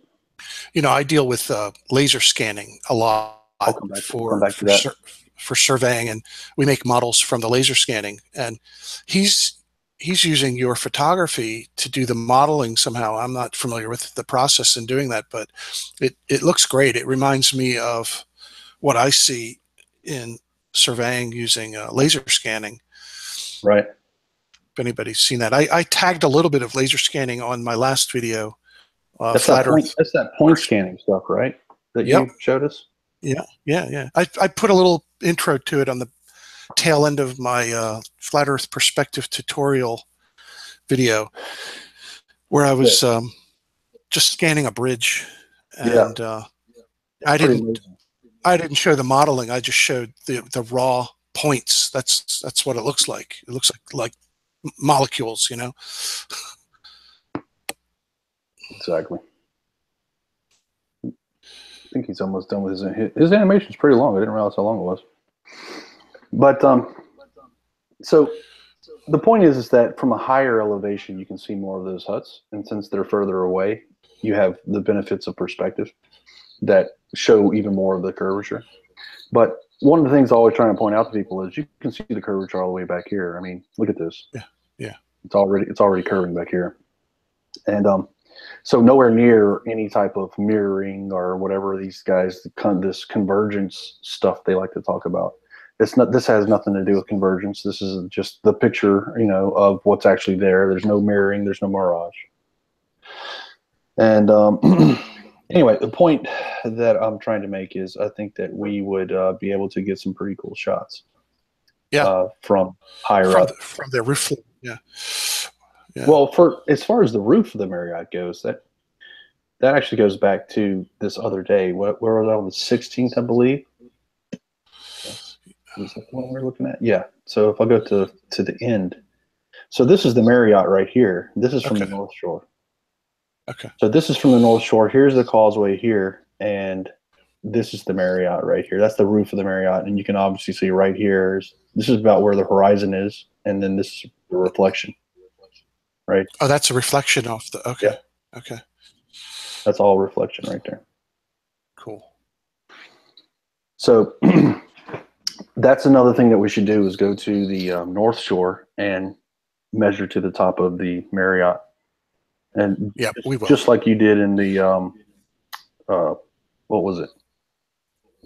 I deal with laser scanning a lot I'll come back. I'll come for back to that. for surveying, and we make models from the laser scanning. And he's using your photography to do the modeling somehow. I'm not familiar with the process in doing that, but it looks great. It reminds me of what I see in surveying using laser scanning. Right. If anybody's seen that, I tagged a little bit of laser scanning on my last video. That's Flat that point. Earth. That's that point scanning stuff, right? That Yep. you showed us. Yeah. I put a little intro to it on the tail end of my Flat Earth perspective tutorial video, where I was just scanning a bridge, and I didn't show the modeling. I just showed the raw points. That's what it looks like. It looks like molecules, Exactly. I think he's almost done with his animation's pretty long. I didn't realize how long it was. But so the point is that from a higher elevation, you can see more of those huts, and since they're further away, you have the benefits of perspective that show even more of the curvature. But one of the things I always try to point out to people is you can see the curvature all the way back here. I mean, look at this. Yeah. It's already curving back here, and so nowhere near any type of mirroring or whatever these guys, this convergence stuff they like to talk about. It's not. This has nothing to do with convergence. This is just the picture, of what's actually there. There's no mirroring. There's no mirage. And anyway, the point that I'm trying to make is I think that we would be able to get some pretty cool shots. Yeah. From higher up. From their roof. Yeah. Well, as far as the roof of the Marriott goes, that actually goes back to this other day. Where was that, on the 16th, I believe? Is that the one we're looking at? Yeah. So if I go to the end, so this is the Marriott right here. This is from the North Shore. Okay. So this is from the North Shore. Here's the Causeway here, and this is the Marriott right here. That's the roof of the Marriott, and you can obviously see right here. This is about where the horizon is, and then this is the reflection. Right. Oh, that's a reflection off the. Okay. Yeah. Okay. That's all reflection right there. Cool. So that's another thing that we should do is go to the North Shore and measure to the top of the Marriott, and we will. Just like you did in the what was it?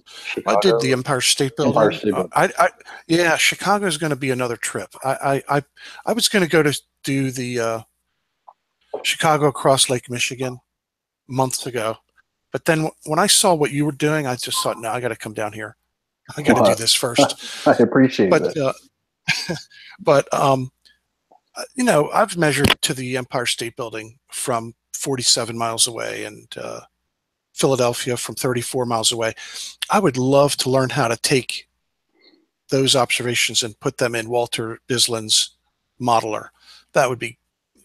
Chicago? I did the Empire State Building. Empire State Building. Chicago is going to be another trip. I was going to go to do the Chicago across Lake Michigan months ago, but then when I saw what you were doing, I just thought, no, I got to come down here. I got to do this first. I appreciate that. But I've measured to the Empire State Building from 47 miles away, and Philadelphia from 34 miles away. I would love to learn how to take those observations and put them in Walter Bislin's modeler. That would be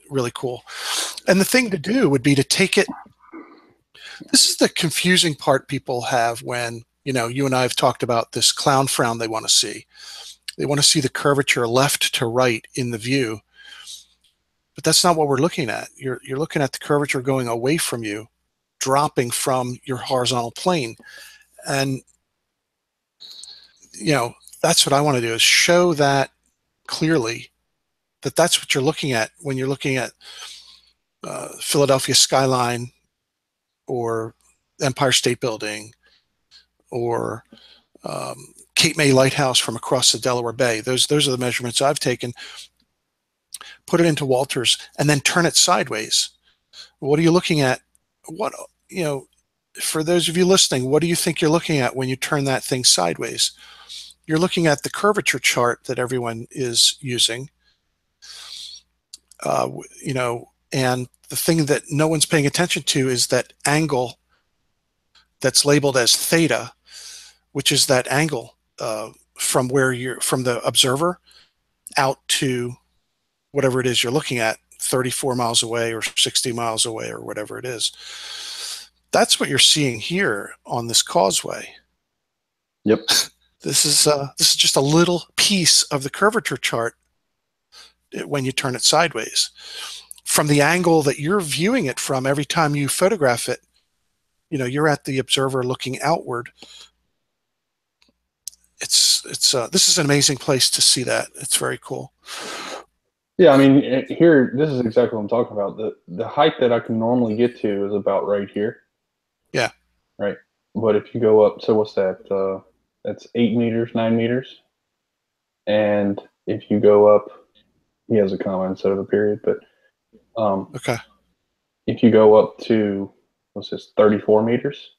really cool. And the thing to do would be to take it. This is the confusing part people have when, you and I have talked about this clown frown they want to see. They want to see the curvature left to right in the view. But that's not what we're looking at. You're looking at the curvature going away from you, dropping from your horizontal plane. And, that's what I want to do, is show that clearly, that's what you're looking at when you're looking at Philadelphia skyline or Empire State Building or Cape May Lighthouse from across the Delaware Bay. Those are the measurements I've taken. Put it into Walters and then turn it sideways. What are you looking at? For those of you listening, what do you think you're looking at when you turn that thing sideways? You're looking at the curvature chart that everyone is using, and the thing that no one's paying attention to is that angle that's labeled as theta, which is that angle from the observer out to whatever it is you're looking at, 34 miles away or 60 miles away or whatever it is. That's what you're seeing here on this causeway. Yep. This is just a little piece of the curvature chart when you turn it sideways. from the angle that you're viewing it from, every time you photograph it, you're at the observer looking outward. It's this is an amazing place to see that. It's very cool. Yeah, I mean, here, this is exactly what I'm talking about. The height that I can normally get to is about right here. Yeah. Right. But if you go up, so what's that? That's 8 meters, 9 meters. And if you go up, he has a comma instead of a period, but Okay. if you go up to, what's this, 34 meters?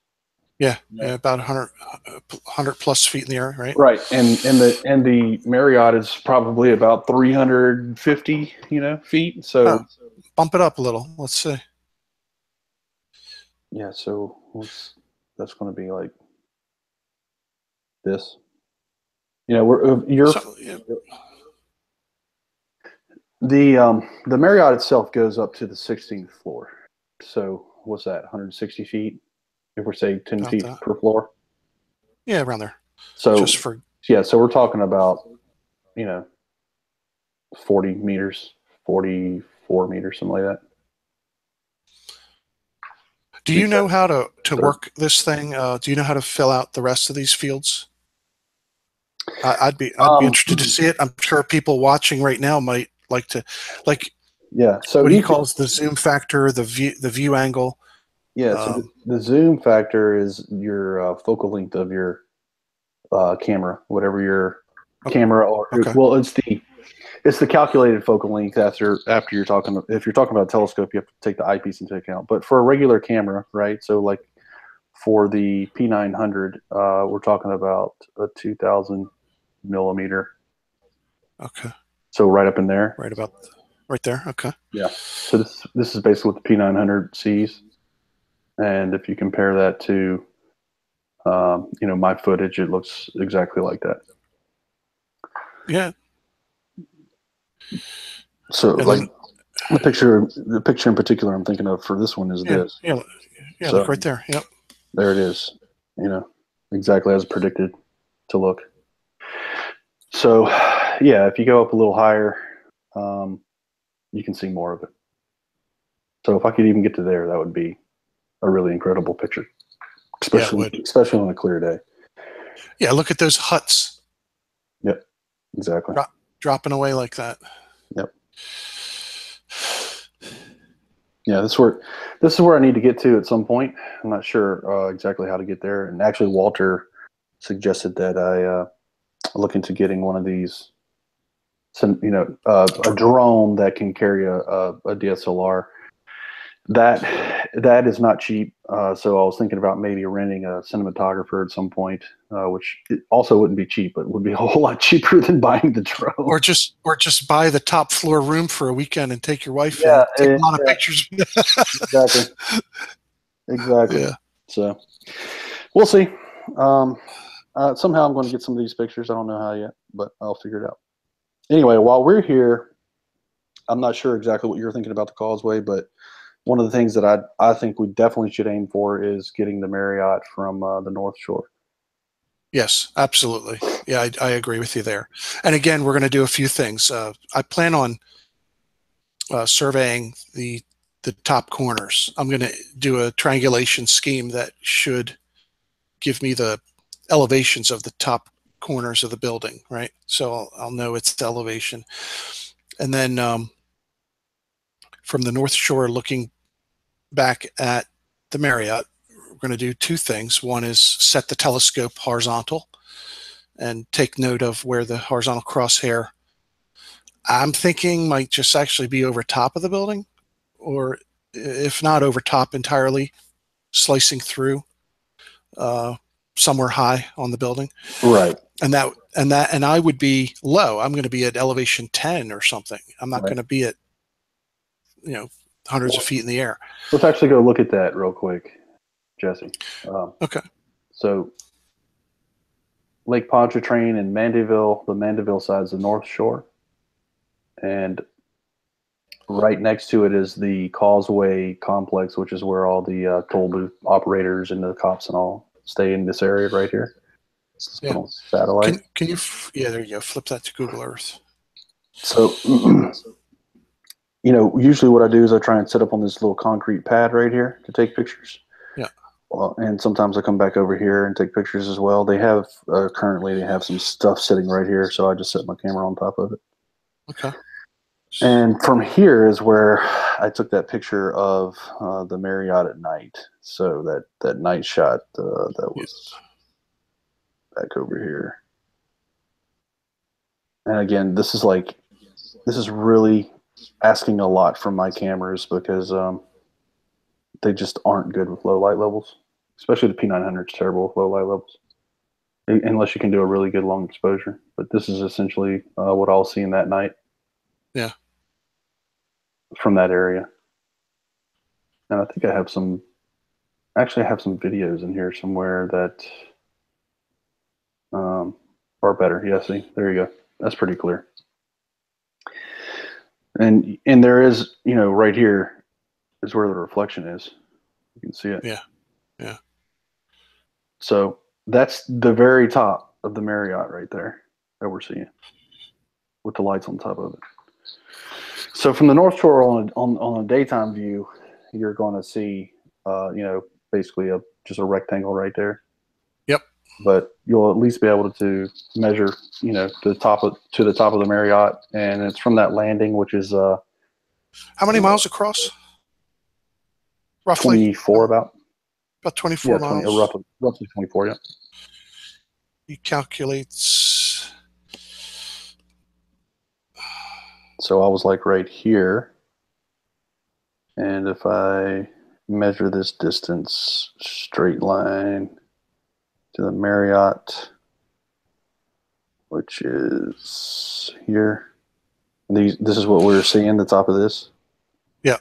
Yeah, about 100 plus feet in the air, right? Right, and the Marriott is probably about 350, feet. So bump it up a little. Let's see. Yeah, so that's going to be like this. The Marriott itself goes up to the 16th floor. So what's that? 160 feet, if we're saying 10 About feet that. per floor. Yeah, around there. So just for so we're talking about 40 meters, 44 meters, something like that. Do you know how to work this thing? Do you know how to fill out the rest of these fields? I'd be interested to see it. I'm sure people watching right now might like to, yeah. So what he calls the zoom factor, the view angle. Yeah. So the zoom factor is your focal length of your camera, whatever your camera or well, it's the calculated focal length after you're talking. If you're talking about a telescope, you have to take the eyepiece into account. But for a regular camera, right? So like for the P900, we're talking about a 2,000 millimeter. Okay. So right up in there. Right there. Okay. Yeah. So this is basically what the P900 sees, and if you compare that to, my footage, it looks exactly like that. Yeah. So like the picture in particular I'm thinking of for this one is this. Yeah. So, look right there. Yep. There it is. Exactly as predicted to look. So, yeah, if you go up a little higher, you can see more of it. So if I could even get to there, that would be a really incredible picture, especially on a clear day. Yeah, look at those huts. Yep, exactly. Dropping away like that. Yep. Yeah, this is where I need to get to at some point. I'm not sure exactly how to get there. And actually, Walter suggested that I look into getting one of these, a drone that can carry a DSLR. That is not cheap. So I was thinking about maybe renting a cinematographer at some point, which also wouldn't be cheap, but would be a whole lot cheaper than buying the drone. Or just buy the top floor room for a weekend and take your wife in. Take a lot of pictures. Exactly. Yeah. So we'll see. Somehow I'm going to get some of these pictures. I don't know how yet, but I'll figure it out. Anyway, while we're here, I'm not sure exactly what you're thinking about the Causeway, but one of the things that I think we definitely should aim for is getting the Marriott from the North Shore. Yes, absolutely. Yeah, I agree with you there. And again, we're going to do a few things. I plan on surveying the top corners. I'm going to do a triangulation scheme that should give me the elevations of the top corners of the building, right? So I'll know its elevation. And then from the North Shore, looking back at the Marriott, we're going to do two things. One is set the telescope horizontal and take note of where the horizontal crosshair, I'm thinking, might just actually be over top of the building, or if not over top entirely, slicing through somewhere high on the building. Right. And I would be low. I'm going to be at elevation 10 or something. I'm not going to be at, hundreds of feet in the air. Let's actually go look at that real quick, Jesse. Okay. So Lake Pontchartrain and Mandeville, the Mandeville side is the North Shore. And right next to it is the Causeway complex, which is where all the toll booth operators and the cops and all stay in this area right here. Yeah. Satellite. Can you? Yeah, there you go. Flip that to Google Earth. So Usually what I do is I try and set up on this little concrete pad right here to take pictures. Yeah. And sometimes I come back over here and take pictures as well. They have currently they have some stuff sitting right here, so I just set my camera on top of it. Okay. And from here is where I took that picture of the Marriott at night. So that night shot that was back over here. And again, this is really asking a lot from my cameras because they just aren't good with low light levels. Especially the P900 is terrible with low light levels, unless you can do a really good long exposure. But this is essentially what I'll see in that night. Yeah. From that area. And I think I have some videos in here somewhere that are better. Yeah, see, there you go. That's pretty clear. And there is, right here is where the reflection is. You can see it. Yeah. Yeah. So that's the very top of the Marriott right there that we're seeing with the lights on top of it. So from the North Shore on a daytime view, you're going to see, basically just a rectangle right there. Yep. But you'll at least be able to measure, to the top of the Marriott, and it's from that landing, which is how many miles across? Roughly 24 about 24 miles. 20, roughly 24. Yeah. He calculates. So I was like right here, and if I measure this distance, straight line to the Marriott, which is here. This is what we're seeing, the top of this. Yeah.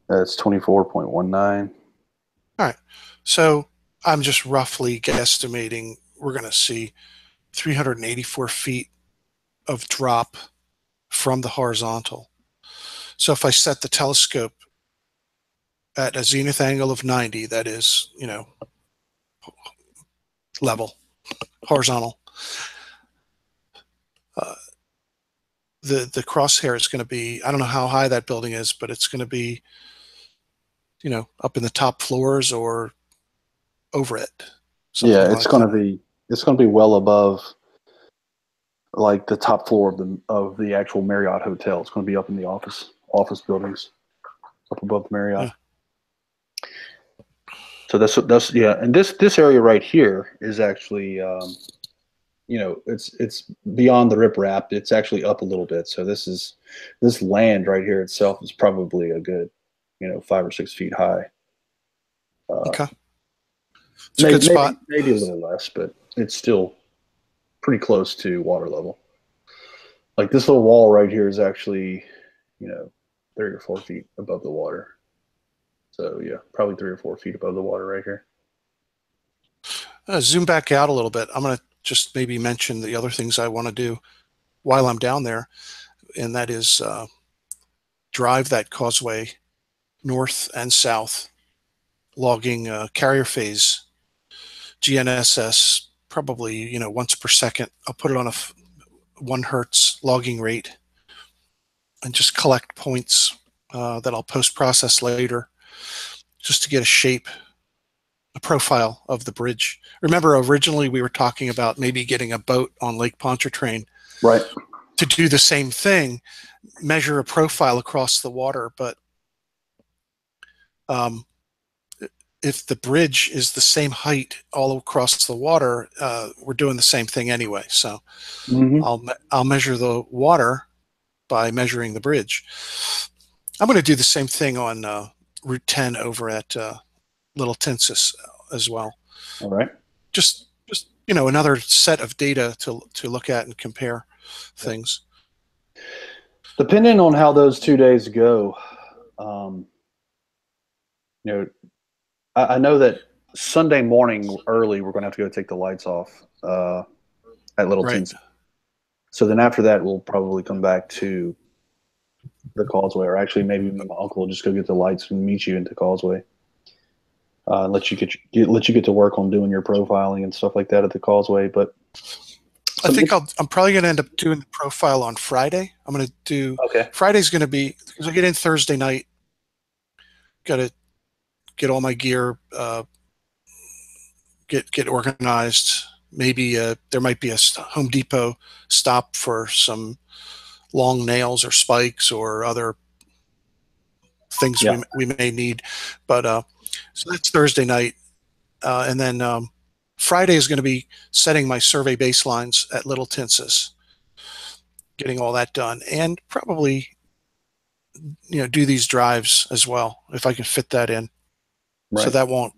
That's 24.19. All right. So I'm just roughly guesstimating we're going to see 384 feet of drop from the horizontal. So if I set the telescope at a zenith angle of 90, that is, level, horizontal, the crosshair is going to be, I don't know how high that building is, but it's going to be, up in the top floors or over it. Yeah, it's going to be well above like the top floor of the actual Marriott hotel. It's going to be up in the office buildings up above the Marriott. Yeah. So that's yeah, and this area right here is actually it's beyond the riprap. It's actually up a little bit. So this land right here itself is probably a good 5 or 6 feet high. Okay. It's a good spot. Maybe a little less, but it's still pretty close to water level. Like this little wall right here is actually, 3 or 4 feet above the water. So yeah, probably 3 or 4 feet above the water right here. Zoom back out a little bit. I'm going to just maybe mention the other things I want to do while I'm down there, and that is drive that causeway north and south, logging carrier phase, GNSS, probably once per second. I'll put it on a 1 hertz logging rate and just collect points that I'll post-process later just to get a shape, a profile of the bridge. Remember, originally we were talking about maybe getting a boat on Lake Pontchartrain, right, to do the same thing, measure a profile across the water. But if the bridge is the same height all across the water, we're doing the same thing anyway. So I'll measure the water by measuring the bridge. I'm going to do the same thing on Route 10 over at Little Tensas as well. All right. Just another set of data to look at and compare things. Depending on how those 2 days go, I know that Sunday morning early we're going to have to go take the lights off at Little Tensas. So then after that we'll probably come back to the Causeway, or actually maybe my uncle will just go get the lights and meet you into Causeway. Let you get to work on doing your profiling and stuff like that at the Causeway. But I think I'm probably going to end up doing the profile on Friday. I'm going to do Okay. Friday's going to be because I get in Thursday night. Got to get all my gear, get organized. Maybe there might be a Home Depot stop for some long nails or spikes or other things we may need. But so that's Thursday night, and then Friday is going to be setting my survey baselines at Little Tensas, getting all that done, and probably do these drives as well if I can fit that in. Right. So that won't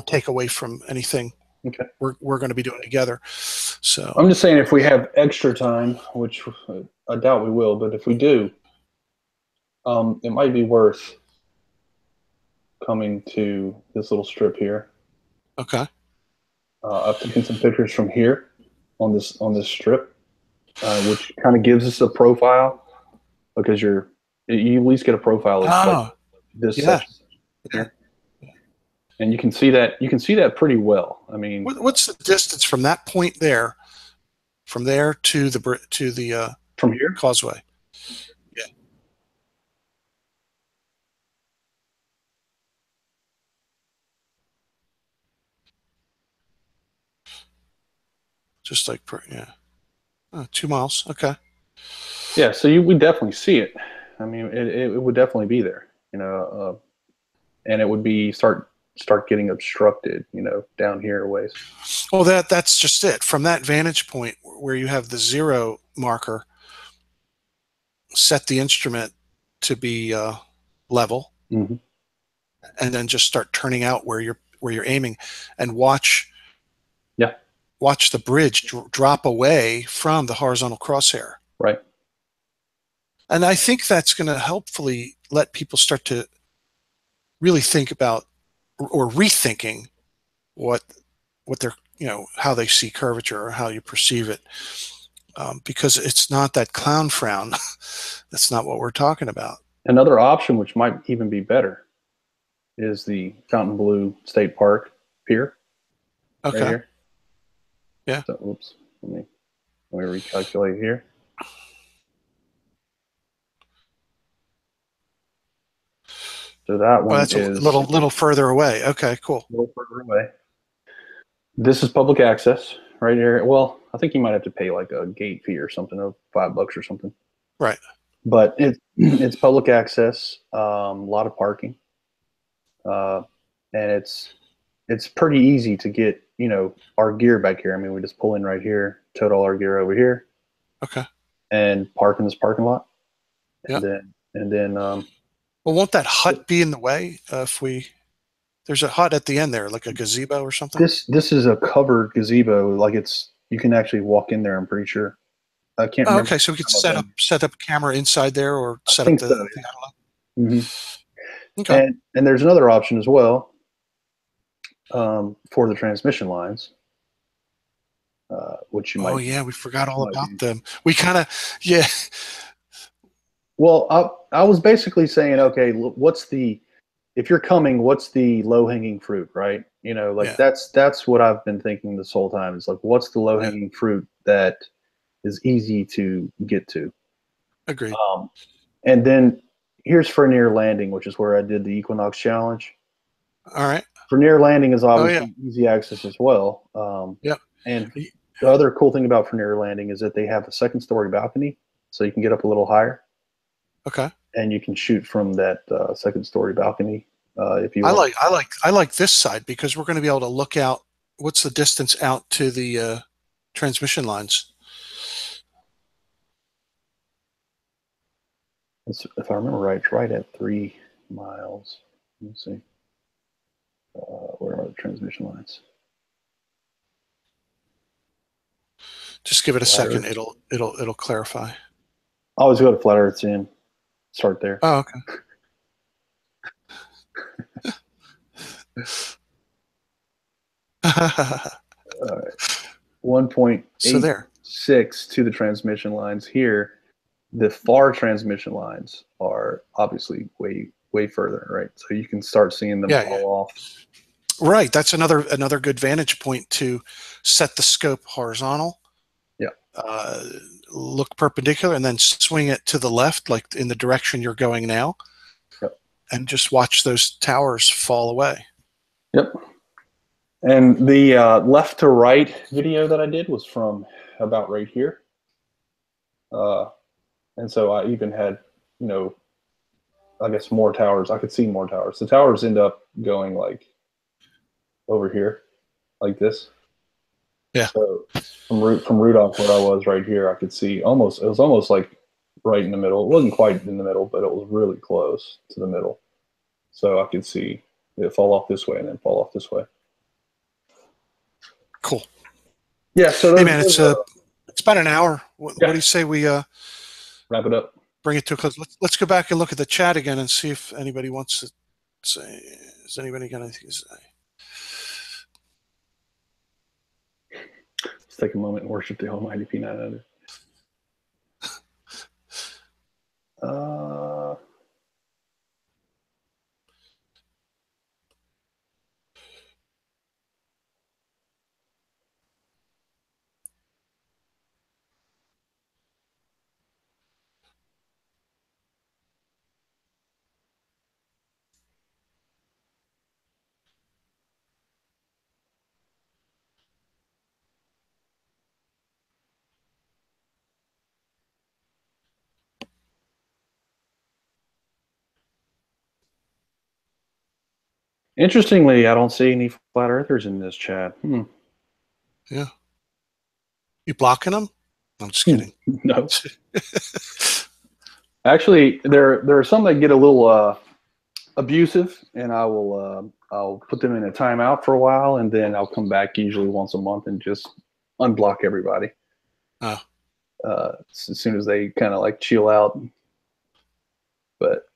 take away from anything. Okay. We're going to be doing together. So I'm just saying, if we have extra time, which I doubt we will, but if we do, it might be worth coming to this little strip here. Okay. I've taken some pictures from here on this strip, which kind of gives us a profile, because you at least get a profile of like this section here. And you can see that pretty well. I mean, what's the distance from that point there, from there to the from here Causeway? Yeah. Just like 2 miles. Okay. Yeah, so we definitely see it. I mean, it would definitely be there, and it would be start getting obstructed, down here a ways. Well, that's just it. From that vantage point where you have the 0 marker, set the instrument to be level, mm-hmm. and then just start turning out where you're aiming, and watch the bridge drop away from the horizontal crosshair. Right. And I think that's going to helpfully let people start to really think about or rethinking what they're, how they see curvature or how you perceive it. Because it's not that clown frown. That's not what we're talking about. Another option, which might even be better, is the Fontainebleau State Park Pier. Okay. Right here. Yeah. So, oops. Let me recalculate here. So that one that's is a little further away. Okay, cool. A little further away. This is public access right here. Well, I think you might have to pay like a gate fee or something of $5 or something. Right. But it's public access. A lot of parking, and it's pretty easy to get our gear back here. I mean, we just pull in right here, tote all our gear over here. Okay. And park in this parking lot. Yeah. And then. Well, won't that hut be in the way there's a hut at the end there, like a gazebo or something? This is a covered gazebo. Like you can actually walk in there, I'm pretty sure. I can't remember. Okay, so we could set up a camera inside there, or set up the so, yeah. Mm-hmm. Okay. And there's another option as well, for the transmission lines, which you might. Oh yeah, we forgot all about them. We kind of Well, I was basically saying, okay, if you're coming, what's the low hanging fruit, right? That's what I've been thinking this whole time. Is like, what's the low hanging fruit that is easy to get to? Agreed. And then here's Fernier Landing, which is where I did the Equinox Challenge. All right. Fernier Landing is obviously easy access as well. And the other cool thing about Fernier Landing is that they have a second story balcony, so you can get up a little higher. Okay. And you can shoot from that second story balcony if you want. I like this side because we're going to be able to look out. What's the distance out to the transmission lines? If I remember right, it's right at 3 miles. Let me see. Where are the transmission lines? Just give it a second. It'll clarify. Always go to Flat Earth's Inn. Start there. Oh, okay. All right. 1.86 to the transmission lines here. The far transmission lines are obviously way further, right? So you can start seeing them fall off. Right. That's another good vantage point to set the scope horizontal. Yeah. look perpendicular, and then swing it to the left, like in the direction you're going now, Yep. and just watch those towers fall away. Yep. And the left to right video that I did was from about right here. And so I even had, I guess more towers. I could see more towers. The towers end up going like over here, like this. Yeah. So from Rudolph, where I was right here, I could see almost. It was almost like right in the middle. It wasn't quite in the middle, but it was really close to the middle. So I could see it fall off this way and then fall off this way. Cool. Yeah. So hey man, it's about an hour. What do you say we wrap it up? Bring it to a close. Let's go back and look at the chat again and see if anybody wants to say. Is anybody got anything to say? Let's take a moment and worship the Almighty P900. Interestingly, I don't see any flat earthers in this chat. Yeah. You blocking them? I'm just kidding. No. Actually, there are some that get a little abusive, and I'll put them in a timeout for a while, and then I'll come back usually once a month and just unblock everybody. Oh. As soon as they kind of like chill out. But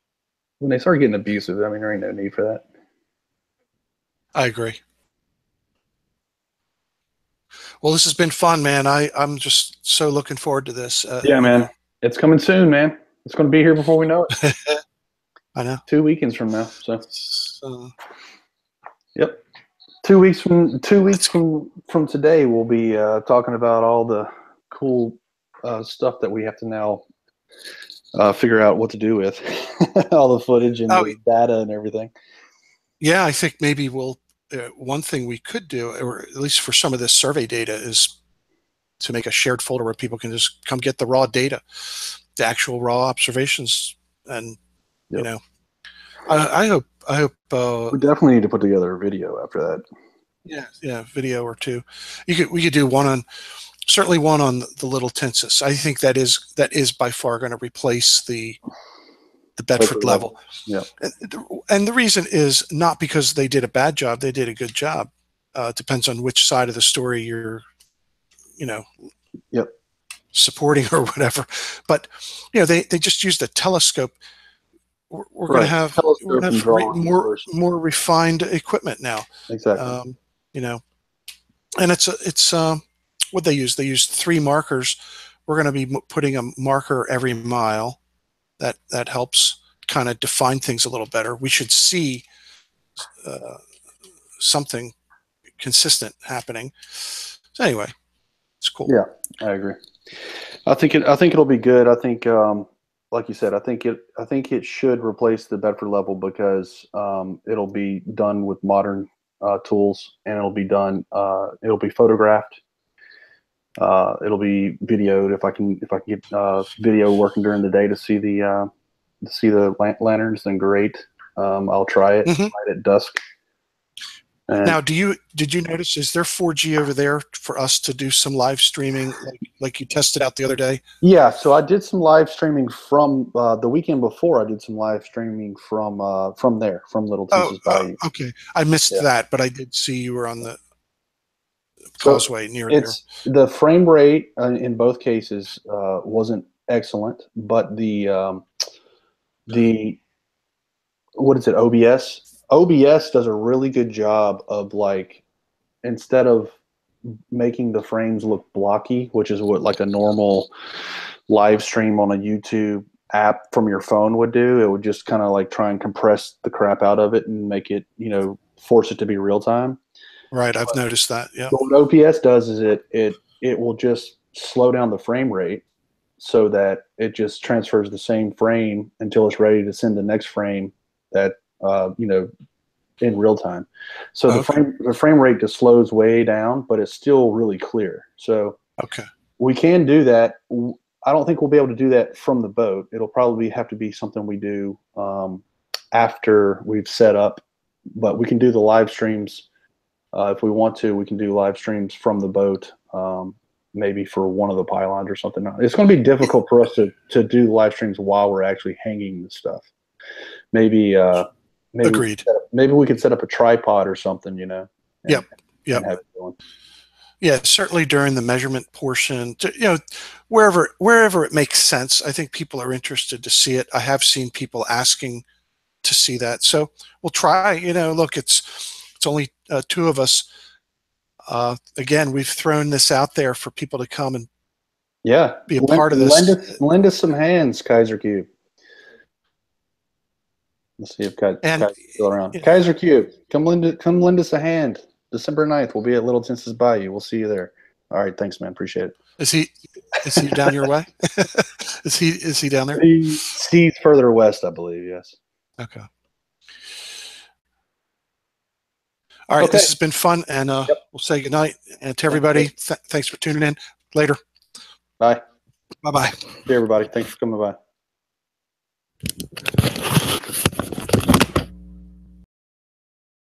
when they start getting abusive, I mean, there ain't no need for that. I agree. Well, this has been fun, man. I'm just so looking forward to this. Yeah, man. It's coming soon, man. It's going to be here before we know it. I know. 2 weekends from now. So. Yep. 2 weeks from today, we'll be talking about all the cool stuff that we have to now figure out what to do with. All the footage and the data and everything. Yeah, I think maybe we'll. One thing we could do, or at least for some of this survey data, is to make a shared folder where people can just come get the raw data, the actual raw observations, and I hope. We definitely need to put together a video after that. Yeah, video or two. We could do one on, certainly one on the Little Tensas. I think that is by far going to replace the Bedford level. Yeah. And the reason is not because they did a bad job; they did a good job. It depends on which side of the story you're, Yep. supporting or whatever. But they just used a telescope. We're going to have more refined equipment now. Exactly. And it's what they use. They used 3 markers. We're going to be putting a marker every mile. That helps kind of define things a little better. We should see something consistent happening. So anyway, it's cool. Yeah, I agree. I think it'll be good. I think, like you said, I think it should replace the Bedford level because it'll be done with modern tools, and it'll be photographed. It'll be videoed if I can get video working during the day to see the lanterns, then great. I'll try it right at dusk. And now, did you notice, is there 4G over there for us to do some live streaming like you tested out the other day? Yeah, so I did some live streaming from the weekend before. I did some live streaming from there, from Little Tensas Bayou. Okay, I missed that, but I did see you were on the Causeway near there. The frame rate in both cases wasn't excellent, but the what is it, OBS? OBS does a really good job of, like, instead of making the frames look blocky, which is what like a normal live stream on a YouTube app from your phone would do, it would just kind of like try and compress the crap out of it and make it, force it to be real time. Right, I've noticed that. Yeah. But what OBS does is it will just slow down the frame rate so that it just transfers the same frame until it's ready to send the next frame that in real time. So Okay. the frame rate just slows way down, but it's still really clear. So Okay. we can do that. I don't think we'll be able to do that from the boat. It'll probably have to be something we do after we've set up, but we can do the live streams if we want to. We can do live streams from the boat, maybe for one of the pylons or something. It's going to be difficult for us to do live streams while we're actually hanging the stuff. Maybe Agreed. maybe we could set up a tripod or something, and, Yep. Yep. and have it going. Yeah, certainly during the measurement portion, wherever it makes sense. I think people are interested to see it. I have seen people asking to see that, so we'll try. Look, it's only two of us. Again, we've thrown this out there for people to come and be a part of this. Lend us some hands, Kaiser Cube. Let's see if Kaiser's still around. Kaiser Cube, come lend us a hand. December 9th, we'll be at Little Tensas Bayou. We'll see you there. All right, thanks, man. Appreciate it. Is he down your way? Is he down there? He's further west, I believe. Yes. Okay. All right. Okay. This has been fun, and we'll say goodnight. And to everybody, thanks for tuning in. Later. Bye. Bye-bye. See everybody. Thanks for coming by.